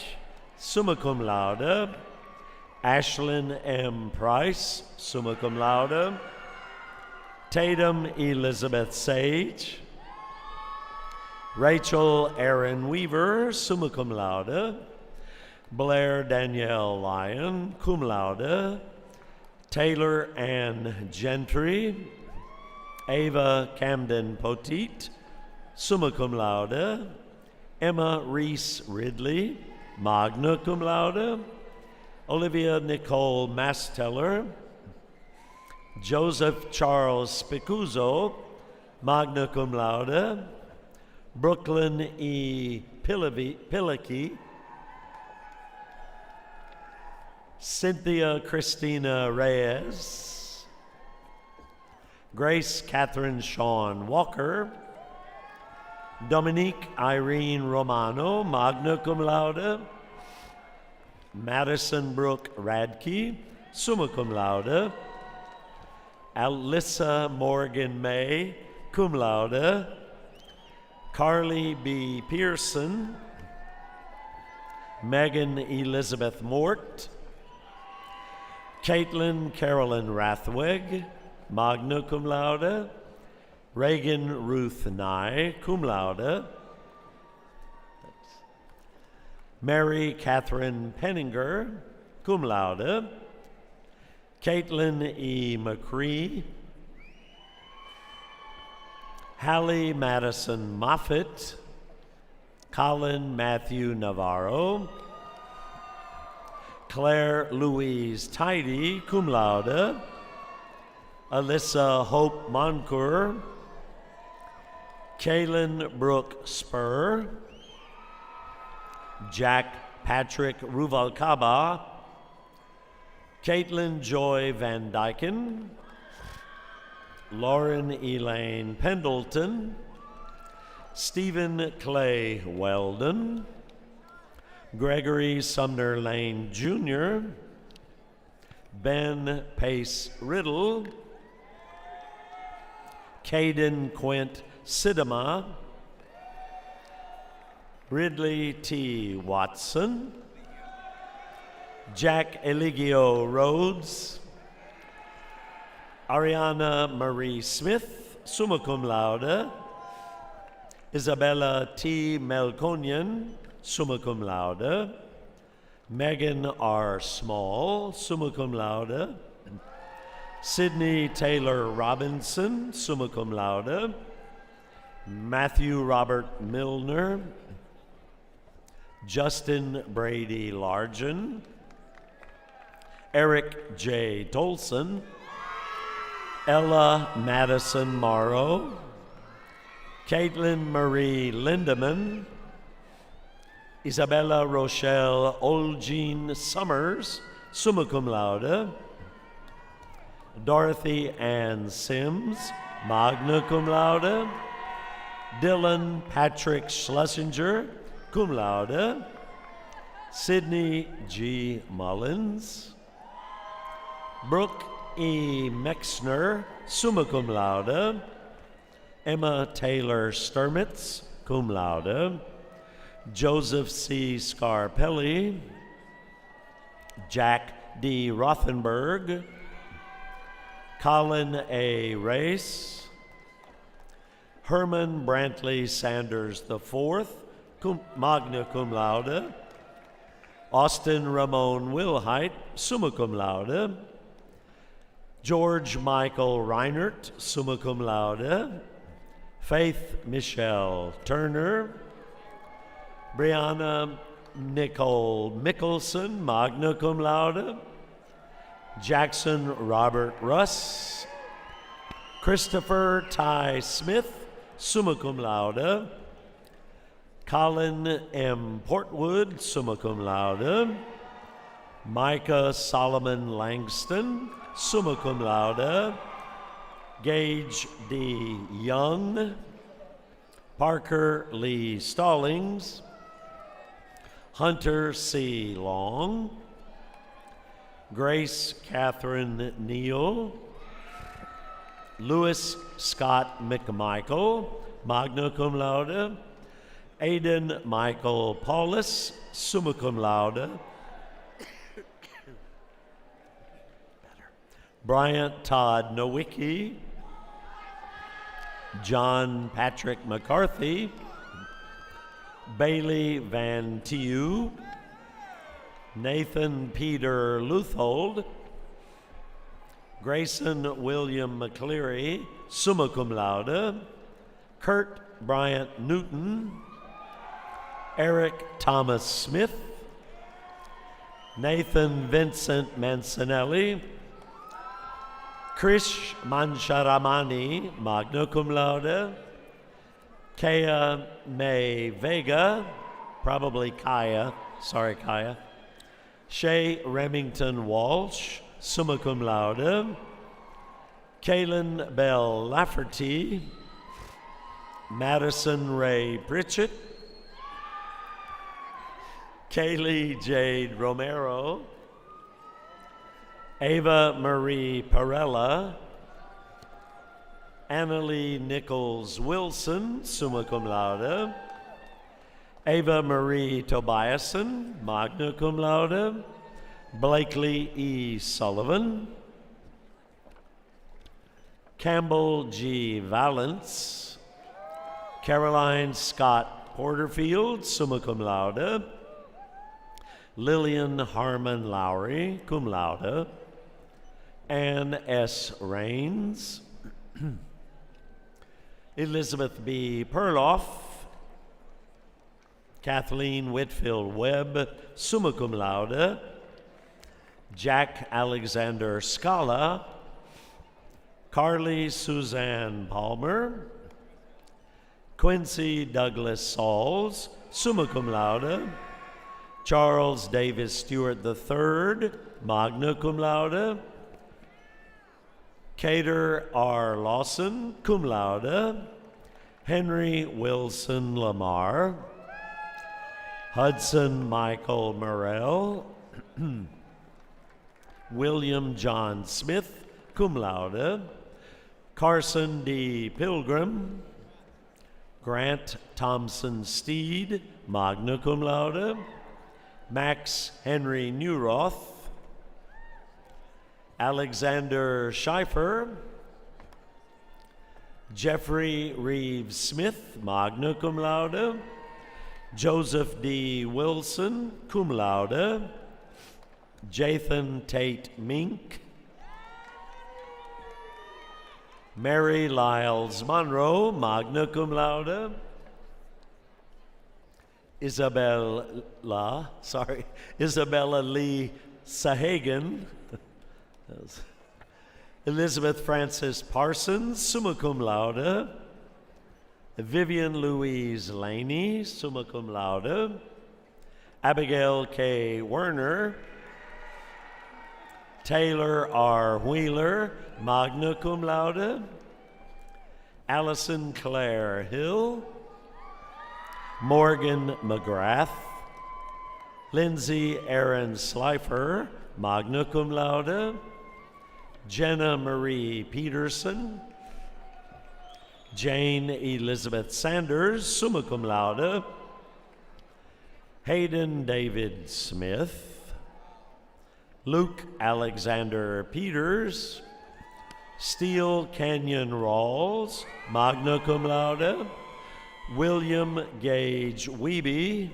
summa cum laude. Ashlyn M. Price, summa cum laude. Tatum Elizabeth Sage. Rachel Aaron Weaver, summa cum laude. Blair Danielle Lyon, cum laude. Taylor Ann Gentry. Ava Camden Poteet, summa cum laude. Emma Reese Ridley, magna cum laude. Olivia Nicole Masteller. Joseph Charles Spicuzzo, magna cum laude. Brooklyn E. Pillicky. Cynthia Christina Reyes. Grace Catherine Shawn Walker. Dominique Irene Romano, magna cum laude. Madison Brooke Radke, summa cum laude. Alyssa Morgan May, cum laude. Carly B. Pearson. Megan Elizabeth Mort. Caitlin Carolyn Rathweg, magna cum laude. Reagan Ruth Nye, cum laude. Mary Catherine Penninger, cum laude. Caitlin E. McCree. Hallie Madison Moffitt. Colin Matthew Navarro. Claire Louise Tidy, cum laude. Alyssa Hope Moncour. Kaylin Brooke Spur. Jack Patrick Ruvalcaba. Caitlin Joy Van Dyken. Lauren Elaine Pendleton. Stephen Clay Weldon. Gregory Sumner Lane Jr. Ben Pace Riddle. Caden Quint Sidema. Ridley T. Watson. Jack Eligio Rhodes. Ariana Marie Smith, summa cum laude. Isabella T. Melkonian, summa cum laude. Megan R. Small, summa cum laude. Sydney Taylor Robinson, summa cum laude. Matthew Robert Milner. Justin Brady Largen. Eric J. Tolson. Ella Madison Morrow. Caitlin Marie Lindeman. Isabella Rochelle Oljean Summers, summa cum laude. Dorothy Ann Sims, magna cum laude. Dylan Patrick Schlesinger, cum laude. Sydney G. Mullins. Brooke E. Mexner, summa cum laude. Emma Taylor Sturmitz, cum laude. Joseph C. Scarpelli. Jack D. Rothenberg. Colin A. Race. Herman Brantley Sanders IV, magna cum laude. Austin Ramon Wilhite, summa cum laude. George Michael Reinert, summa cum laude. Faith Michelle Turner. Brianna Nicole Mickelson, magna cum laude. Jackson Robert Russ. Christopher Ty Smith, summa cum laude. Colin M. Portwood, summa cum laude. Micah Solomon Langston, summa cum laude. Gage D. Young. Parker Lee Stallings. Hunter C. Long. Grace Catherine Neal. Lewis Scott McMichael, magna cum laude. Aidan Michael Paulus, summa cum laude. Bryant Todd Nowicki. John Patrick McCarthy. Bailey Van Tieu, Nathan Peter Luthold, Grayson William McCleary, summa cum laude, Kurt Bryant Newton, Eric Thomas Smith, Nathan Vincent Mancinelli, Krish Mancharamani, magna cum laude, Kaya May Vega, probably Kaya, sorry Kaya, Shay Remington Walsh, summa cum laude, Kaylin Bell Lafferty, Madison Ray Pritchett, Kaylee Jade Romero, Ava Marie Perella, Annalie Nichols Wilson, summa cum laude, Ava Marie Tobiason, magna cum laude, Blakely E. Sullivan, Campbell G. Valance, Caroline Scott Porterfield, summa cum laude, Lillian Harmon Lowry, cum laude, Ann S. Rains, Elizabeth B. Perloff, Kathleen Whitfield Webb, summa cum laude, Jack Alexander Scala, Carly Suzanne Palmer, Quincy Douglas Sauls, summa cum laude, Charles Davis Stewart III, magna cum laude, Cater R. Lawson, cum laude, Henry Wilson Lamar, Hudson Michael Morrell, William John Smith, cum laude, Carson D. Pilgrim, Grant Thompson Steed, magna cum laude, Max Henry Newroth, Alexander Schleifer, Jeffrey Reeves Smith, magna cum laude, Joseph D. Wilson, cum laude, Jathan Tate Mink, Mary Lyles Monroe, magna cum laude, Isabella Lee Sahagan, Elizabeth Frances Parsons, summa cum laude, Vivian Louise Laney, summa cum laude, Abigail K. Werner, Taylor R. Wheeler, magna cum laude, Allison Claire Hill, Morgan McGrath, Lindsay Aaron Slifer, magna cum laude, Jenna Marie Peterson, Jane Elizabeth Sanders, summa cum laude, Hayden David Smith, Luke Alexander Peters, Steele Canyon Rawls, magna cum laude, William Gage Wiebe,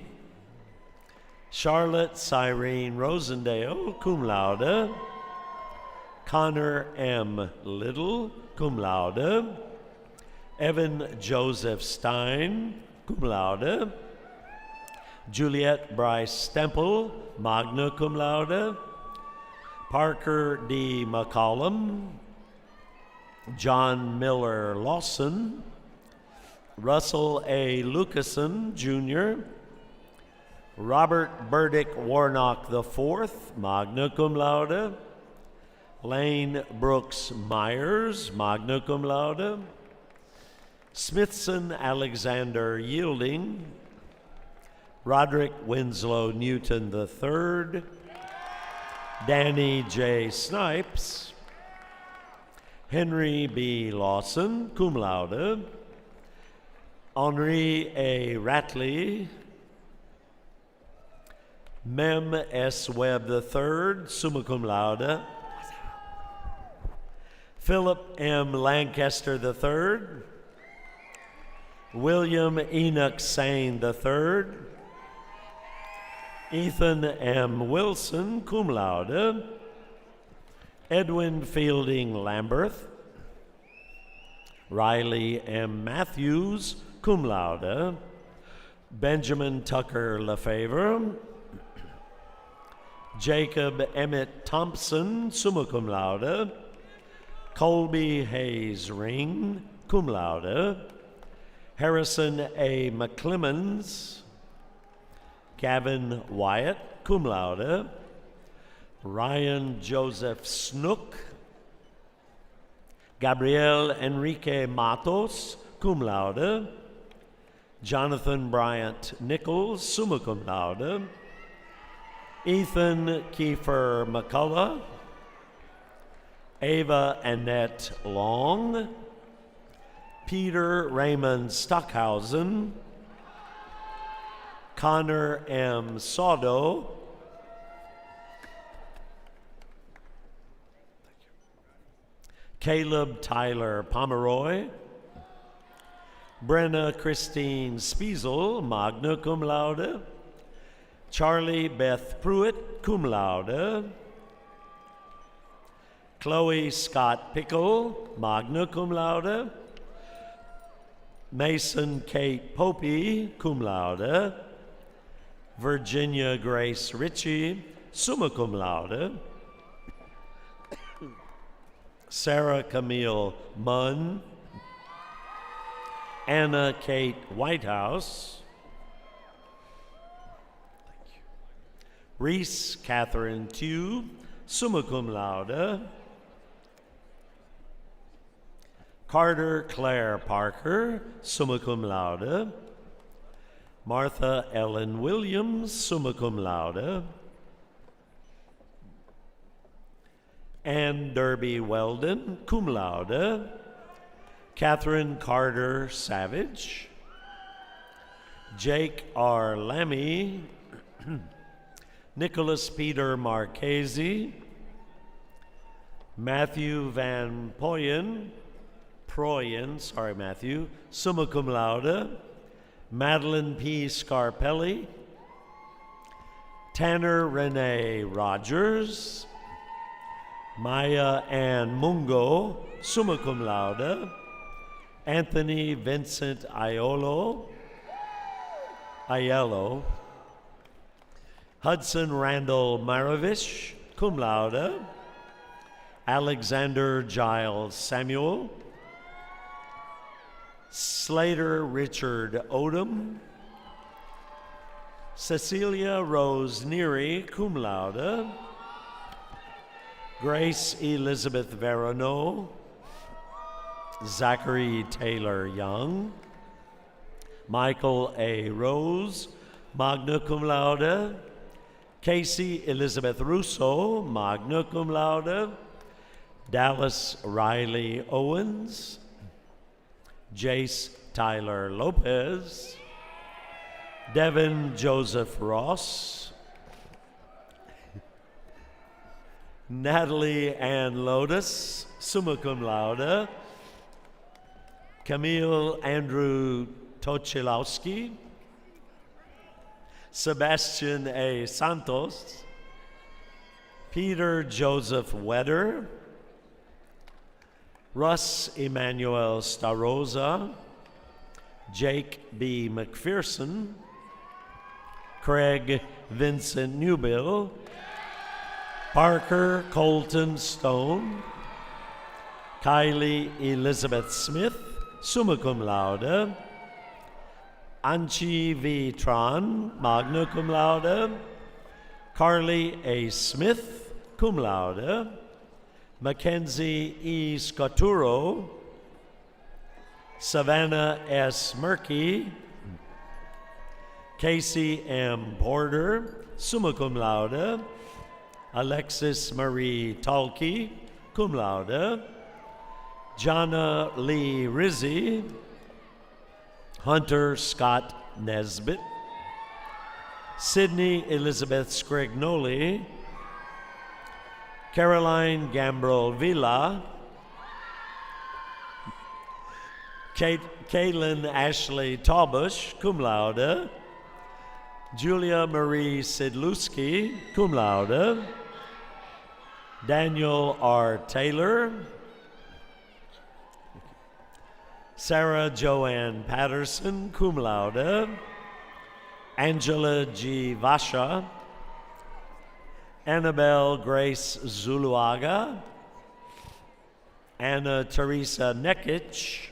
Charlotte Cyrene Rosendale, cum laude, Connor M. Little, cum laude, Evan Joseph Stein, cum laude, Juliet Bryce Stemple, magna cum laude, Parker D. McCollum, John Miller Lawson, Russell A. Lucason, Jr., Robert Burdick Warnock IV, magna cum laude, Lane Brooks Myers, magna cum laude, Smithson Alexander Yielding, Roderick Winslow Newton III, Danny J. Snipes, Henry B. Lawson, cum laude, Henri A. Ratley, Mem S. Webb III, summa cum laude, Philip M. Lancaster III, William Enoch Sain III, Ethan M. Wilson, cum laude, Edwin Fielding Lamberth, Riley M. Matthews, cum laude, Benjamin Tucker Lefevre, Jacob Emmett Thompson, summa cum laude, Colby Hayes Ring, cum laude, Harrison A. McClemens, Gavin Wyatt, cum laude, Ryan Joseph Snook, Gabriel Enrique Matos, cum laude, Jonathan Bryant Nichols, summa cum laude, Ethan Kiefer McCullough, Ava Annette Long, Peter Raymond Stockhausen, Connor M. Saudo, Caleb Tyler Pomeroy, Brenna Christine Spiesel, magna cum laude, Charlie Beth Pruitt, cum laude, Chloe Scott Pickle, magna cum laude, Mason Kate Popey, cum laude, Virginia Grace Ritchie, summa cum laude, Sarah Camille Munn, Anna Kate Whitehouse, Reese Catherine Tew, summa cum laude, Carter Claire Parker, summa cum laude, Martha Ellen Williams, summa cum laude, Ann Derby Weldon, cum laude, Catherine Carter Savage, Jake R. Lammy, Nicholas Peter Marchese, Matthew Van Proyen, summa cum laude, Madeline P. Scarpelli, Tanner Renee Rogers, Maya Ann Mungo, summa cum laude, Anthony Vincent Aiello, Hudson Randall Maravish, cum laude, Alexander Giles Samuel, Slater Richard Odom, Cecilia Rose Neary, cum laude, Grace Elizabeth Veroneau, Zachary Taylor Young, Michael A. Rose, magna cum laude, Casey Elizabeth Russo, magna cum laude, Dallas Riley Owens, Jace Tyler Lopez, Devin Joseph Ross, Natalie Ann Lotus, summa cum laude, Camille Andrew Tochilowski, Sebastian A. Santos, Peter Joseph Wedder, Russ Emmanuel Staroza, Jake B. McPherson, Craig Vincent Newbill, Parker Colton Stone, Kylie Elizabeth Smith, summa cum laude, Anchi V. Tron, magna cum laude, Carly A. Smith, cum laude, Mackenzie E. Scoturo, Savannah S. Murky, Casey M. Porter, summa cum laude, Alexis Marie Talke, cum laude, Jana Lee Rizzi, Hunter Scott Nesbitt, Sydney Elizabeth Scrignoli, Caroline Gambrel Villa, Kaylin Ashley Taubush, cum laude. Julia Marie Sidlewski, cum laude. Daniel R. Taylor. Sarah Joanne Patterson, cum laude. Angela G. Vasha. Annabelle Grace Zuluaga. Anna Teresa Nekic.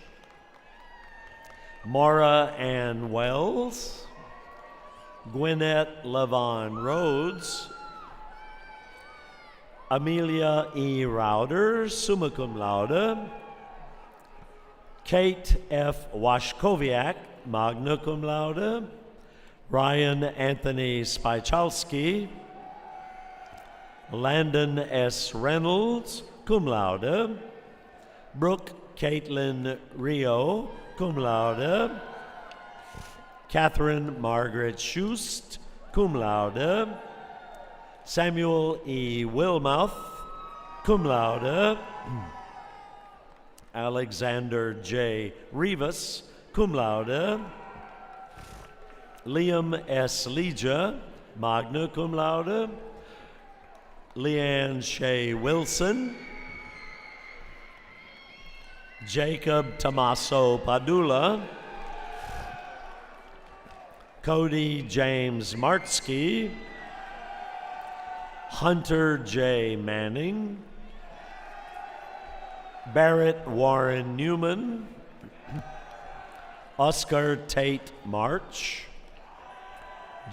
Maura Ann Wells. Gwyneth Levon Rhodes. Amelia E. Rauder, summa cum laude. Kate F. Washkowiak, magna cum laude. Ryan Anthony Spychalski. Landon S. Reynolds, cum laude. Brooke Caitlin Rio, cum laude. Catherine Margaret Schust, cum laude. Samuel E. Wilmouth, cum laude. Alexander J. Rivas, cum laude. Liam S. Leja, magna cum laude. Leanne Shea Wilson. Jacob Tommaso Padula. Cody James Martsky. Hunter J. Manning. Barrett Warren Newman. Oscar Tate March.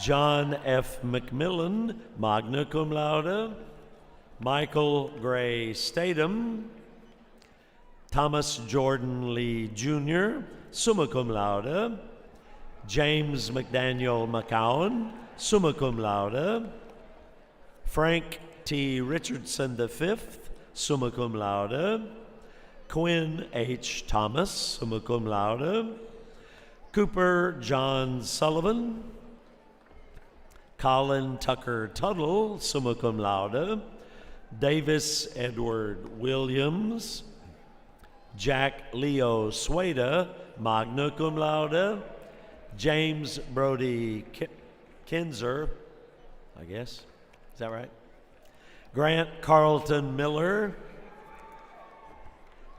John F. McMillan, magna cum laude. Michael Gray Statham. Thomas Jordan Lee Jr., summa cum laude. James McDaniel McCowan, summa cum laude. Frank T. Richardson V, summa cum laude. Quinn H. Thomas, summa cum laude. Cooper John Sullivan. Colin Tucker Tuttle, summa cum laude. Davis Edward Williams. Jack Leo Sueda, magna cum laude. James Brody Kinzer, I guess. Is that right? Grant Carlton Miller.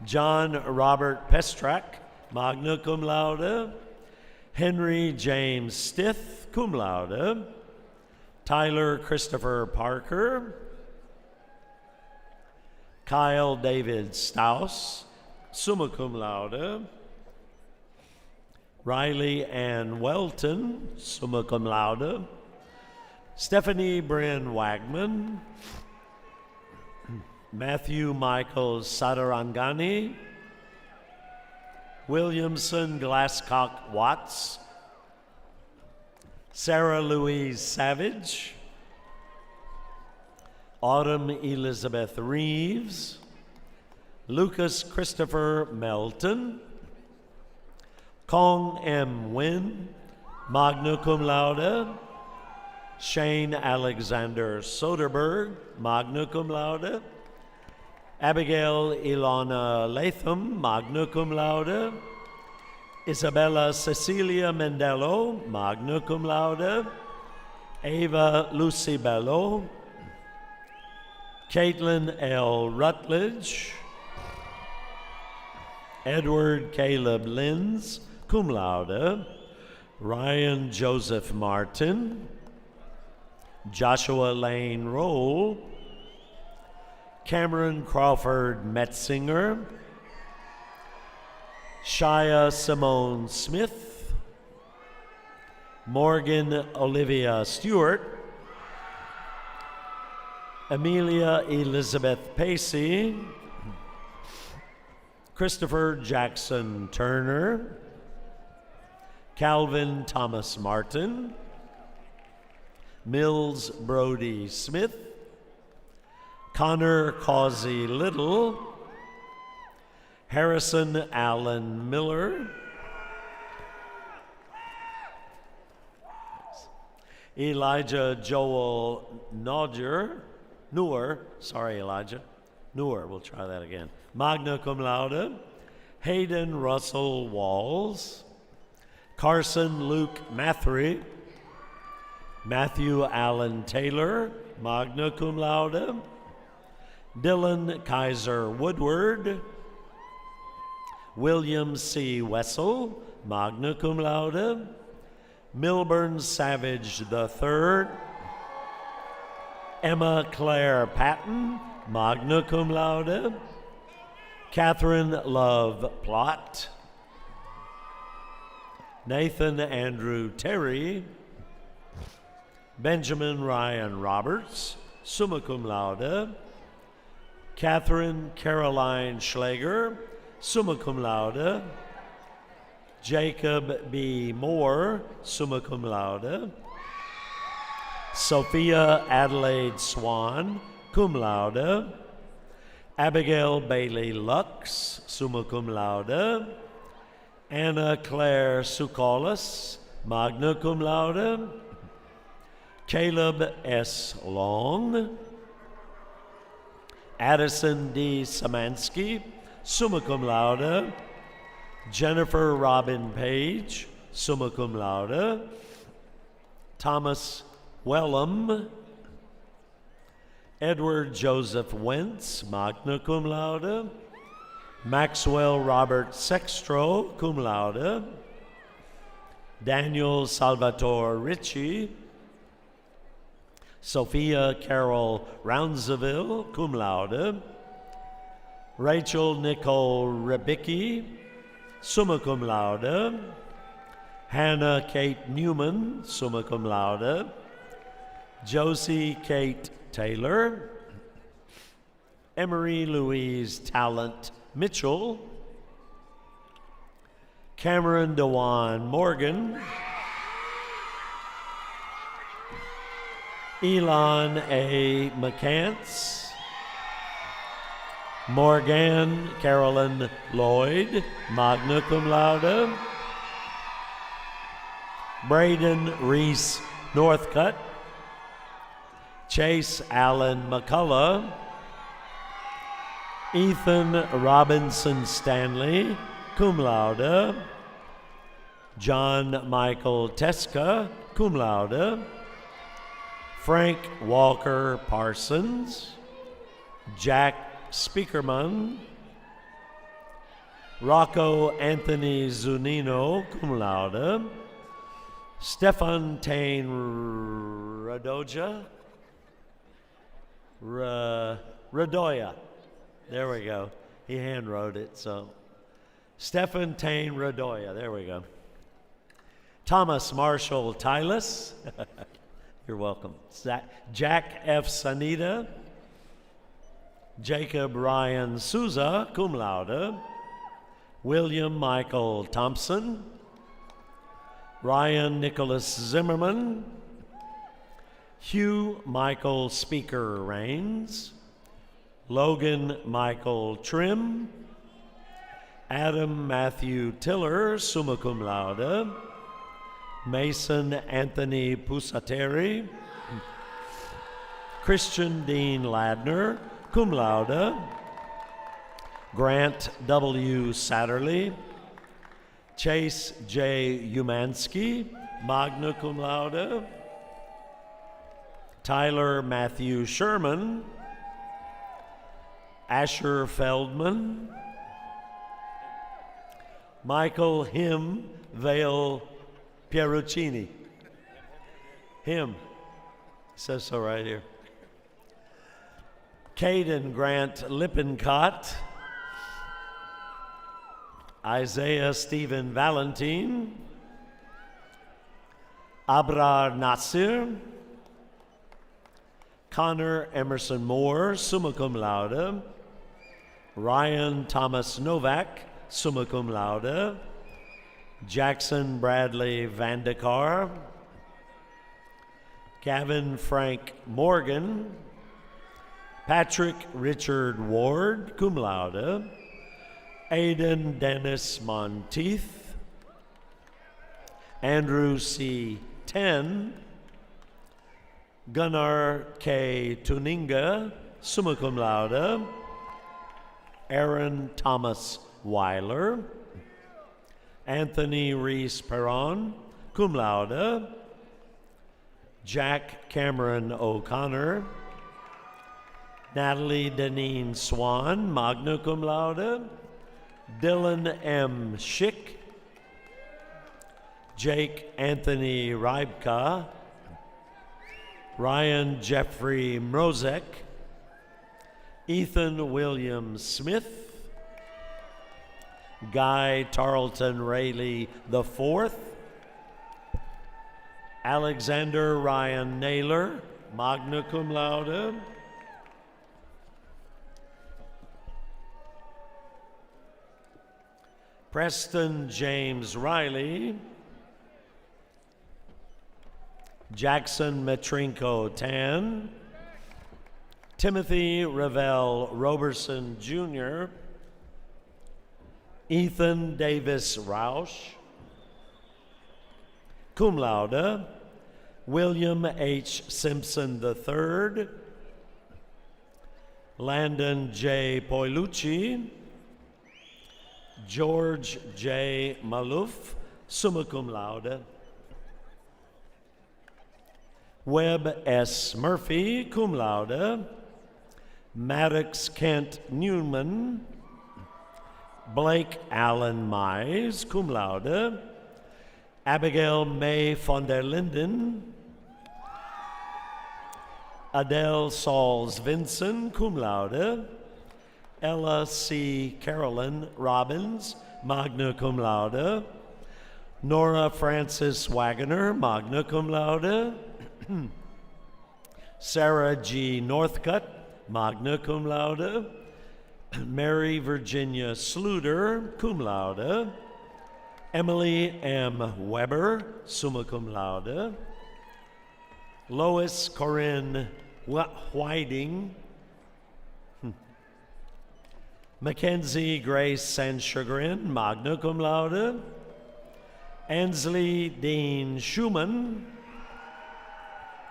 John Robert Pestrak, magna cum laude. Henry James Stith, cum laude. Tyler Christopher Parker. Kyle David Staus, summa cum laude. Riley Ann Welton, summa cum laude. Stephanie Bryn Wagman. Matthew Michael Sadarangani. Williamson Glasscock Watts. Sarah Louise Savage. Autumn Elizabeth Reeves. Lucas Christopher Melton. Kong M. Nguyen, magna cum laude. Shane Alexander Soderberg, magna cum laude. Abigail Ilana Latham, magna cum laude. Isabella Cecilia Mendello, magna cum laude. Ava Lucy Bello. Caitlin L. Rutledge. Edward Caleb Linz, cum laude. Ryan Joseph Martin. Joshua Lane Roll. Cameron Crawford Metzinger. Shia Simone Smith. Morgan Olivia Stewart. Amelia Elizabeth Pacey. Christopher Jackson Turner. Calvin Thomas Martin. Mills Brody Smith. Connor Causey Little. Harrison Allen Miller. Elijah Joel Newer, sorry Elijah, Newer, we'll try that again. Magna cum laude. Hayden Russell Walls, Carson Luke Mathry, Matthew Allen Taylor, magna cum laude, Dylan Kaiser Woodward, William C. Wessel, magna cum laude, Milburn Savage III, Emma Claire Patton, magna cum laude, Catherine Love Plott, Nathan Andrew Terry, Benjamin Ryan Roberts, summa cum laude, Catherine Caroline Schlager, summa cum laude, Jacob B. Moore, summa cum laude, Sophia Adelaide Swan, cum laude, Abigail Bailey Lux, summa cum laude, Anna Claire Sukalis, magna cum laude, Caleb S. Long, Addison D. Samansky, summa cum laude, Jennifer Robin Page, summa cum laude, Thomas Wellham, Edward Joseph Wentz, magna cum laude, Maxwell Robert Sextro, cum laude, Daniel Salvatore Ritchie, Sophia Carol Rounseville, cum laude, Rachel Nicole Rebicki, summa cum laude, Hannah Kate Newman, summa cum laude, Josie Kate Taylor, Emery Louise Talent Mitchell, Cameron Dewan Morgan, Elon A. McCants, Morgan Carolyn Lloyd, magna cum laude, Braden Reese Northcutt, Chase Allen McCullough, Ethan Robinson Stanley, cum laude, John Michael Teska, cum laude, Frank Walker Parsons, Jack Speakerman, Rocco Anthony Zunino, cum laude, Stefan Tain Radoja, Radoya. There we go. He hand wrote it, so. Stefan Tain Radoya. There we go. Thomas Marshall Tylis. You're welcome. Jack F. Sanita. Jacob Ryan Souza, cum laude. William Michael Thompson. Ryan Nicholas Zimmerman. Hugh Michael Speaker Rains, Logan Michael Trim, Adam Matthew Tiller, summa cum laude, Mason Anthony Pusateri, Christian Dean Ladner, cum laude, Grant W. Satterley, Chase J. Umansky, magna cum laude, Tyler Matthew Sherman, Asher Feldman, Michael Him Vale Pieruccini. Him. It says so right here. Caden Grant Lippincott, Isaiah Stephen Valentine, Abrar Nasir, Connor Emerson Moore, summa cum laude, Ryan Thomas Novak, summa cum laude, Jackson Bradley Vandekar, Gavin Frank Morgan, Patrick Richard Ward, cum laude, Aidan Dennis Monteith, Andrew C. Ten, Gunnar K. Tuninga, summa cum laude, Aaron Thomas Weiler. Anthony Reese Perron, cum laude. Jack Cameron O'Connor. Natalie Deneen Swan, magna cum laude. Dylan M. Schick. Jake Anthony Rybka. Ryan Jeffrey Mrozek. Ethan William Smith. Guy Tarleton Rayleigh IV. Alexander Ryan Naylor, magna cum laude. Preston James Riley. Jackson Metrinko Tan. Timothy Ravel Roberson Jr. Ethan Davis Roush. Cum laude. William H. Simpson III. Landon J. Poilucci. George J. Maloof, summa cum laude. Webb S. Murphy, cum laude. Maddox Kent Newman. Blake Allen Mize, cum laude. Abigail May von der Linden. Adele Sauls Vinson, cum laude. Ella C. Carolyn Robbins, magna cum laude. Nora Francis Wagoner, magna cum laude. Sarah G. Northcutt, magna cum laude. Mary Virginia Sluder, cum laude. Emily M. Weber, summa cum laude. Lois Corinne Whiting. Mackenzie Grace Sanchagrin, magna cum laude. Ansley Dean Schumann.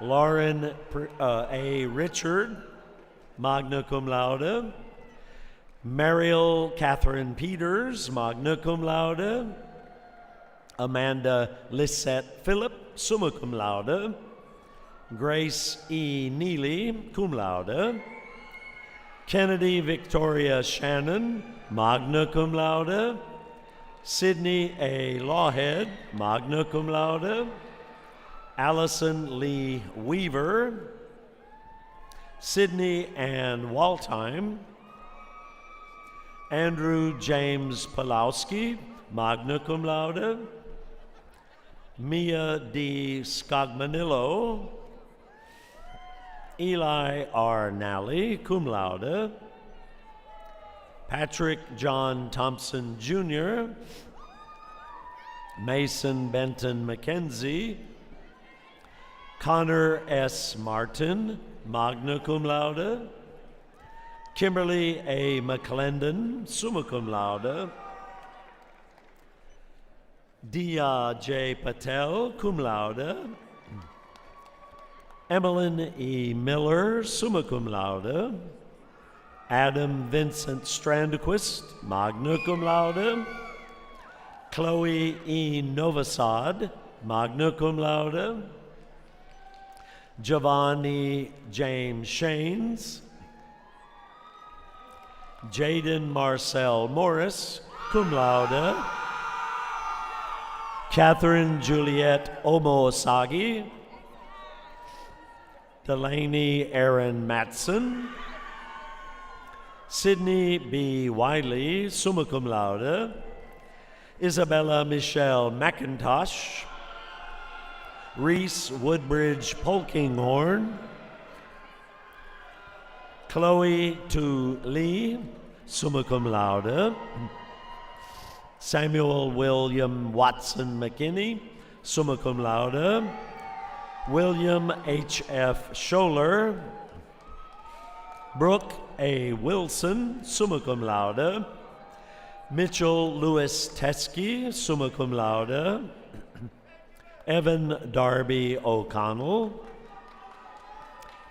Lauren A. Richard, magna cum laude. Mariel Catherine Peters, magna cum laude. Amanda Lisette Phillip, summa cum laude. Grace E. Neely, cum laude. Kennedy Victoria Shannon, magna cum laude. Sydney A. Lawhead, magna cum laude. Allison Lee Weaver. Sydney Ann Waldheim. Andrew James Pulowski, magna cum laude. Mia D. Scogmanillo. Eli R. Nally, cum laude. Patrick John Thompson Jr. Mason Benton McKenzie. Connor S. Martin, magna cum laude. Kimberly A. McClendon, summa cum laude. Dia J. Patel, cum laude. Emmeline E. Miller, summa cum laude. Adam Vincent Strandquist, magna cum laude. Chloe E. Novosad, magna cum laude. Giovanni James Shanes. Jaden Marcel Morris, cum laude. Catherine Juliet Omoosagi. Delaney Aaron Matson. Sydney B. Wiley, summa cum laude. Isabella Michelle McIntosh. Reese Woodbridge Polkinghorn. Chloe Tu Lee, summa cum laude. Samuel William Watson McKinney, summa cum laude. William H.F. Scholler. Brooke A. Wilson, summa cum laude. Mitchell Lewis Teskey, summa cum laude. Evan Darby O'Connell.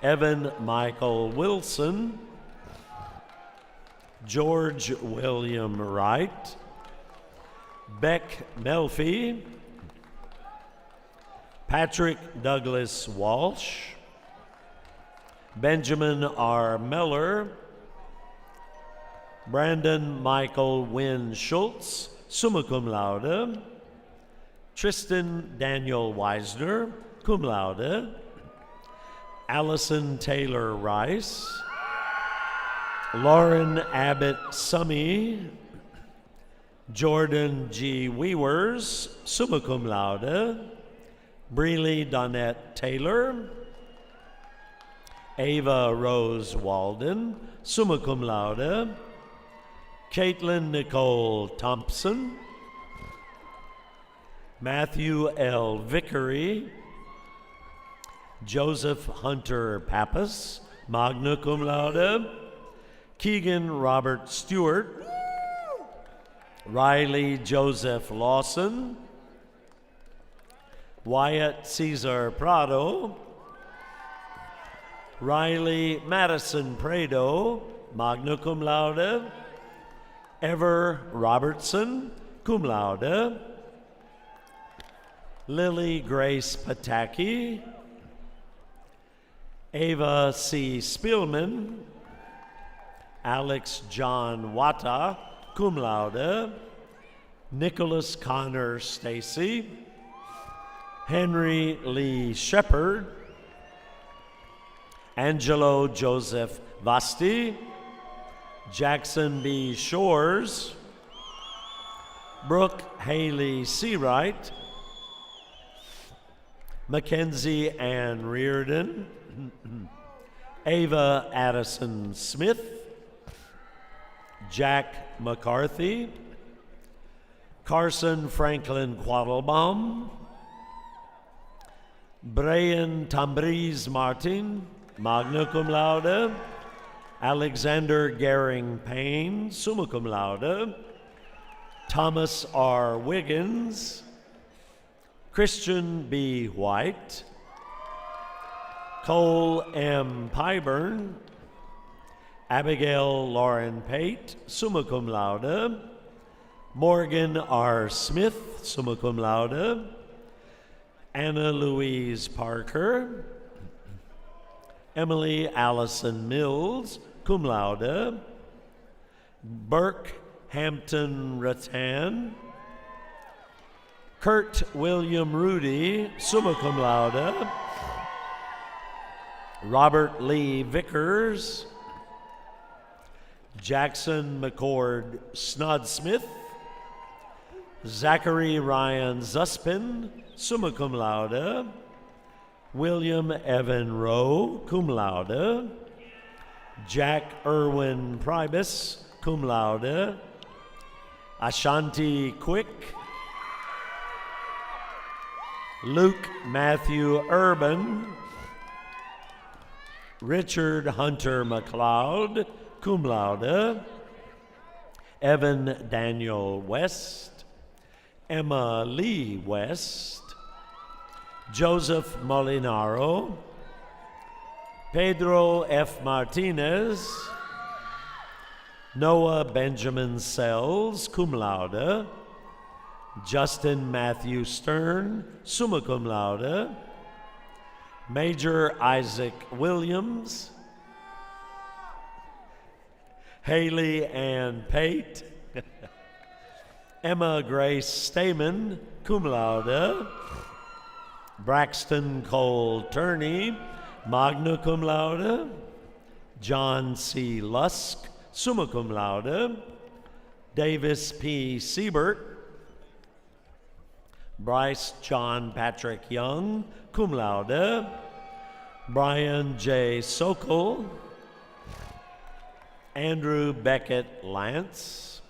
Evan Michael Wilson. George William Wright, Beck Melfi, Patrick Douglas Walsh, Benjamin R. Miller, Brandon Michael Wynn Schultz, summa cum laude, Tristan Daniel Weisner, cum laude, Allison Taylor Rice, Lauren Abbott Summy, Jordan G. Weavers, summa cum laude, Breely Donette Taylor, Ava Rose Walden, summa cum laude, Caitlin Nicole Thompson, Matthew L. Vickery, Joseph Hunter Pappas, magna cum laude, Keegan Robert Stewart, Riley Joseph Lawson, Wyatt Cesar Prado, Riley Madison Prado, magna cum laude, Ever Robertson, cum laude, Lily Grace Pataki, Ava C. Spielman, Alex John Wata, cum laude, Nicholas Connor Stacy, Henry Lee Shepard, Angelo Joseph Vasti, Jackson B. Shores, Brooke Haley Seawright, Mackenzie Ann Reardon, Ava Addison Smith, Jack McCarthy, Carson Franklin Quattlebaum, Brian Tambriz Martin, magna cum laude, Alexander Gehring Payne, summa cum laude, Thomas R. Wiggins, Christian B. White, Cole M. Pyburn, Abigail Lauren Pate, summa cum laude, Morgan R. Smith, summa cum laude, Anna Louise Parker, Emily Allison Mills, cum laude, Burke Hampton Rattan, Kurt William Rudy, summa cum laude, Robert Lee Vickers, Jackson McCord Snodsmith, Zachary Ryan Zuspin, summa cum laude, William Evan Rowe, cum laude, Jack Irwin Pribus, cum laude, Ashanti Quick, Luke Matthew Urban, Richard Hunter McLeod, cum laude, Evan Daniel West, Emma Lee West, Joseph Molinaro, Pedro F. Martinez, Noah Benjamin Sells, cum laude, Justin Matthew Stern, summa cum laude, Major Isaac Williams, Haley Ann Pate, Emma Grace Stamen, cum laude, Braxton Cole Turney, magna cum laude, John C. Lusk, summa cum laude, Davis P. Siebert, Bryce John Patrick Young, cum laude, Brian J. Sokol, Andrew Beckett Lance,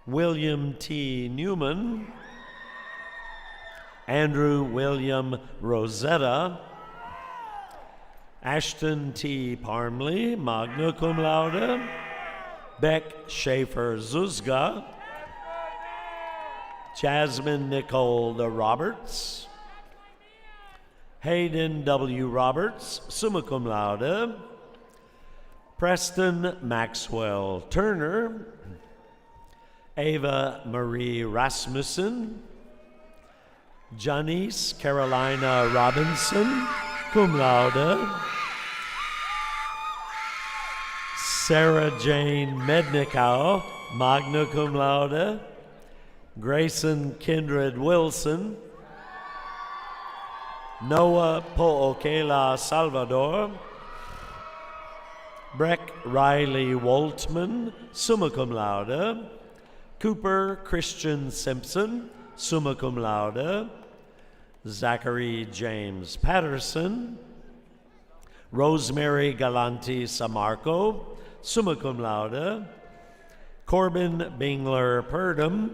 William T. Newman, Andrew William Rosetta, Ashton T. Parmley, magna cum laude, Beck Schaefer Zuzga, Jasmine Nicole Roberts, Hayden W. Roberts, summa cum laude, Preston Maxwell Turner, Ava Marie Rasmussen, Janice Carolina Robinson, cum laude, Sarah Jane Mednikow, magna cum laude, Grayson Kindred Wilson, Noah Pookela Salvador, Breck Riley Waltman, summa cum laude, Cooper Christian Simpson, summa cum laude, Zachary James Patterson, Rosemary Galanti Samarco, summa cum laude, Corbin Bingler Purdom,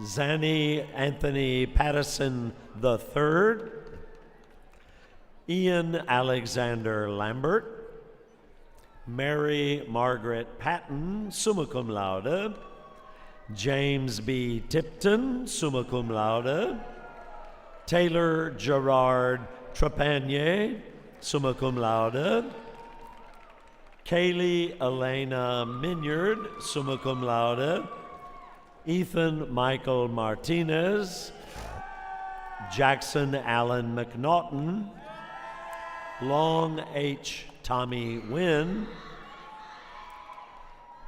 Zanny Anthony Patterson III, Ian Alexander Lambert, Mary Margaret Patton, summa cum laude, James B. Tipton, summa cum laude, Taylor Gerard Trepanier, summa cum laude, Kaylee Elena Minyard, summa cum laude, Ethan Michael Martinez, Jackson Allen McNaughton, Long H. Tommy Wynn,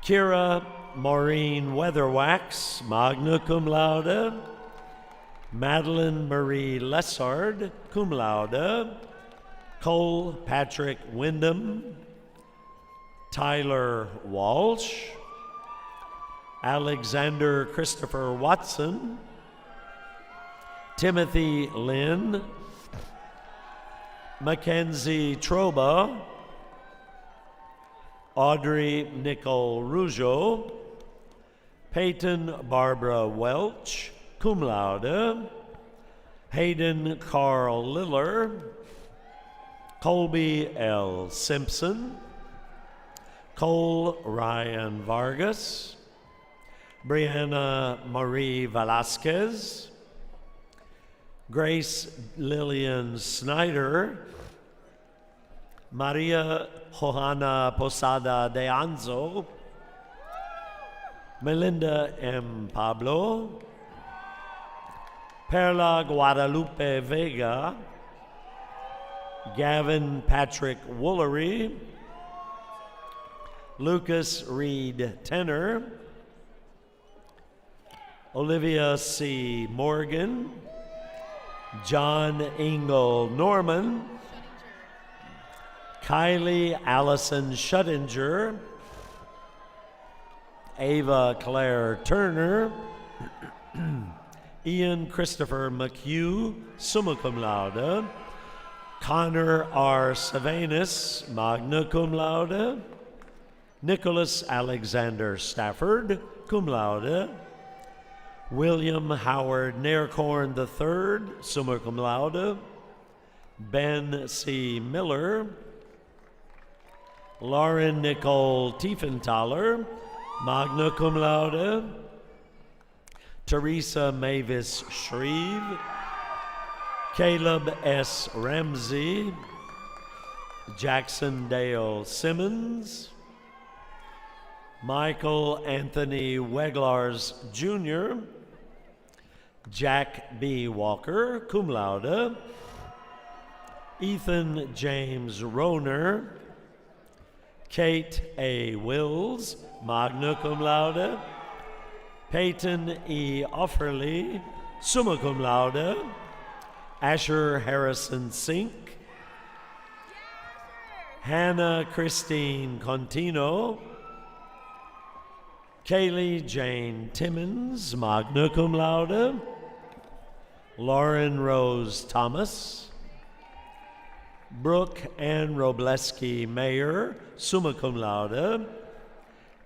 Kira Maureen Weatherwax, magna cum laude, Madeline Marie Lessard, cum laude, Cole Patrick Wyndham, Tyler Walsh, Alexander Christopher Watson, Timothy Lynn, Mackenzie Troba, Audrey Nicole Rougeau, Peyton Barbara Welch, cum laude, Hayden Carl Liller, Colby L. Simpson, Cole Ryan Vargas, Brianna Marie Velasquez, Grace Lillian Snyder, Maria Johanna Posada de Anzo, Melinda M. Pablo, Perla Guadalupe Vega, Gavin Patrick Woolery, Lucas Reed Tenner, Olivia C. Morgan, John Ingle Norman, Kylie Allison Schuttinger, Ava Claire Turner, Ian Christopher McHugh, summa cum laude, Connor R. Savanis, magna cum laude, Nicholas Alexander Stafford, cum laude, William Howard Naircorn III, summa cum laude, Ben C. Miller, Lauren Nicole Tiefenthaler, magna cum laude, Teresa Mavis Shreve, Caleb S. Ramsey, Jackson Dale Simmons, Michael Anthony Weglars Jr., Jack B. Walker, cum laude, Ethan James Roner, Kate A. Wills, magna cum laude, Peyton E. Offerly, summa cum laude, Asher Harrison Sink, Hannah Christine Contino, Kaylee Jane Timmons, magna cum laude, Lauren Rose Thomas, Brooke Ann Robleski Mayer, summa cum laude,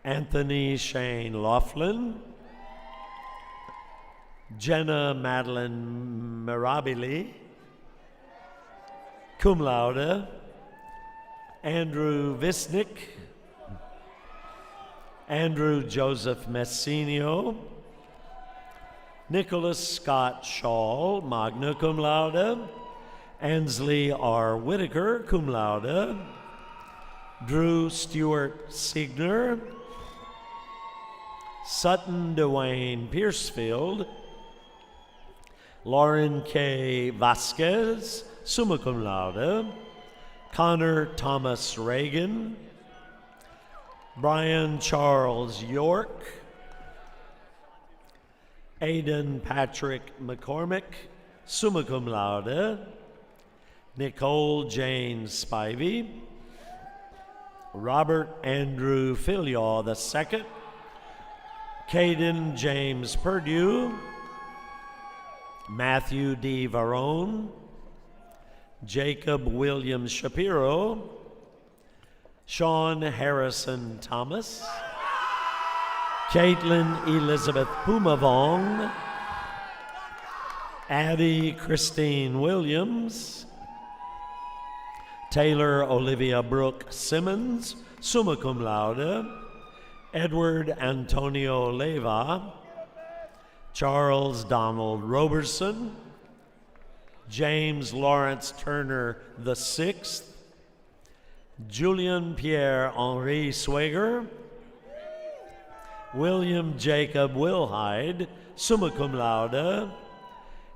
Anthony Shane Laughlin, Jenna Madeline Mirabili, cum laude, Andrew Visnick, Andrew Joseph Messinio, Nicholas Scott Shaw, magna cum laude, Ansley R. Whitaker, cum laude, Drew Stewart Siegner, Sutton Dwayne Piercefield, Lauren K. Vasquez, summa cum laude, Connor Thomas Reagan, Brian Charles York, Aidan Patrick McCormick, summa cum laude, Nicole Jane Spivey, Robert Andrew Filiaw II, Caden James Purdue, Matthew D. Varone, Jacob William Shapiro, Sean Harrison Thomas, Caitlin Elizabeth Pumavong, Addie Christine Williams, Taylor Olivia Brooke Simmons, summa cum laude, Edward Antonio Leva, Charles Donald Roberson, James Lawrence Turner VI, Julian Pierre Henri Swager, William Jacob Wilhide, summa cum laude,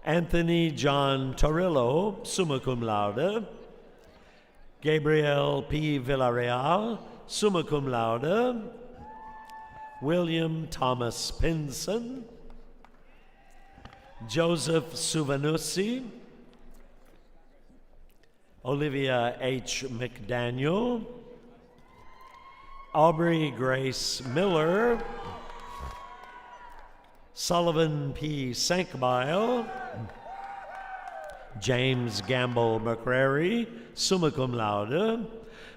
Anthony John Torillo, summa cum laude, Gabriel P. Villarreal, summa cum laude, William Thomas Pinson, Joseph Suvanussi, Olivia H. McDaniel, Aubrey Grace Miller, Sullivan P. Sankbile, James Gamble McCrary, summa cum laude,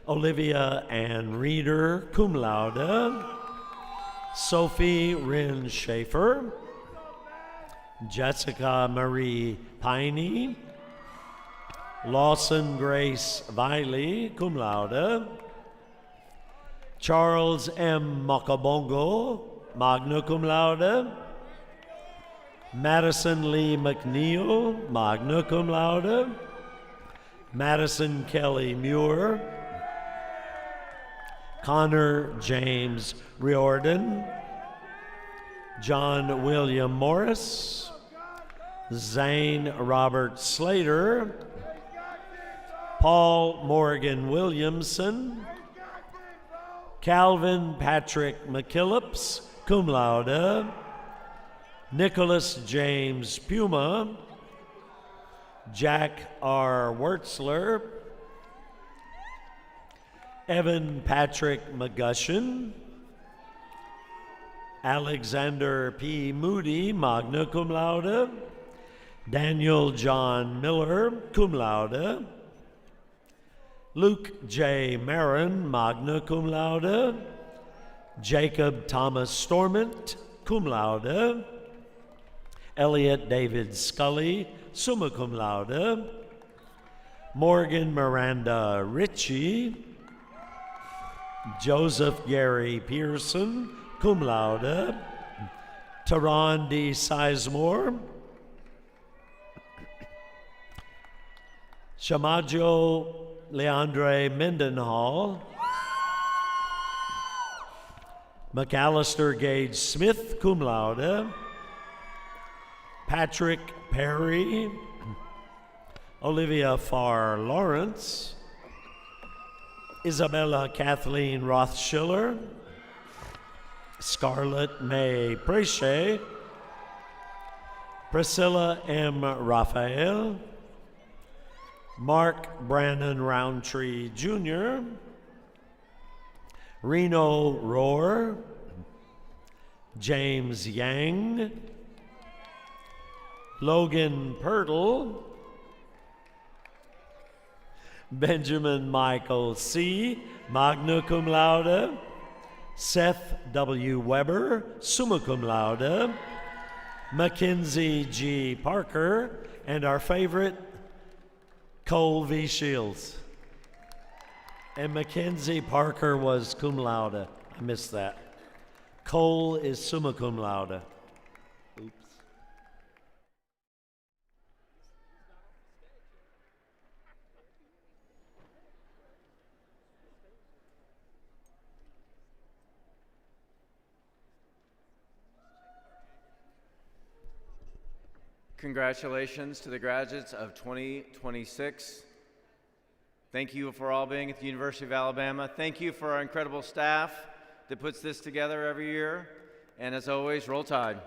Olivia Ann Reeder, cum laude, Sophie Ryn Schaefer, Jessica Marie Piney, Lawson Grace Viley, cum laude, Charles M. Makabongo, magna cum laude, Madison Lee McNeil, magna cum laude, Madison Kelly Muir, Connor James Riordan, John William Morris, Zane Robert Slater, Paul Morgan Williamson, Calvin Patrick McKillips, cum laude, Nicholas James Puma, Jack R. Wertzler, Evan Patrick McGushin, Alexander P. Moody, magna cum laude, Daniel John Miller, cum laude, Luke J. Marin, magna cum laude, Jacob Thomas Stormont, cum laude, Elliot David Scully, summa cum laude, Morgan Miranda Ritchie, Joseph Gary Pearson, cum laude, Taron D. Sizemore, Shamajo Leandre Mendenhall, McAllister Gage Smith, cum laude, Patrick Perry, Olivia Farr Lawrence, Isabella Kathleen Rothschiller, Scarlett May Preche, Priscilla M. Raphael, Mark Brandon Roundtree Jr., Reno Rohr, James Yang, Logan Pirtle, Benjamin Michael C., magna cum laude, Seth W. Weber, summa cum laude, Mackenzie G. Parker, and our favorite, Cole V. Shields. And Mackenzie Parker was cum laude. I missed that. Cole is summa cum laude. Oops. Congratulations to the graduates of 2026. Thank you for all being at the University of Alabama. Thank you for our incredible staff that puts this together every year. And as always, roll Tide.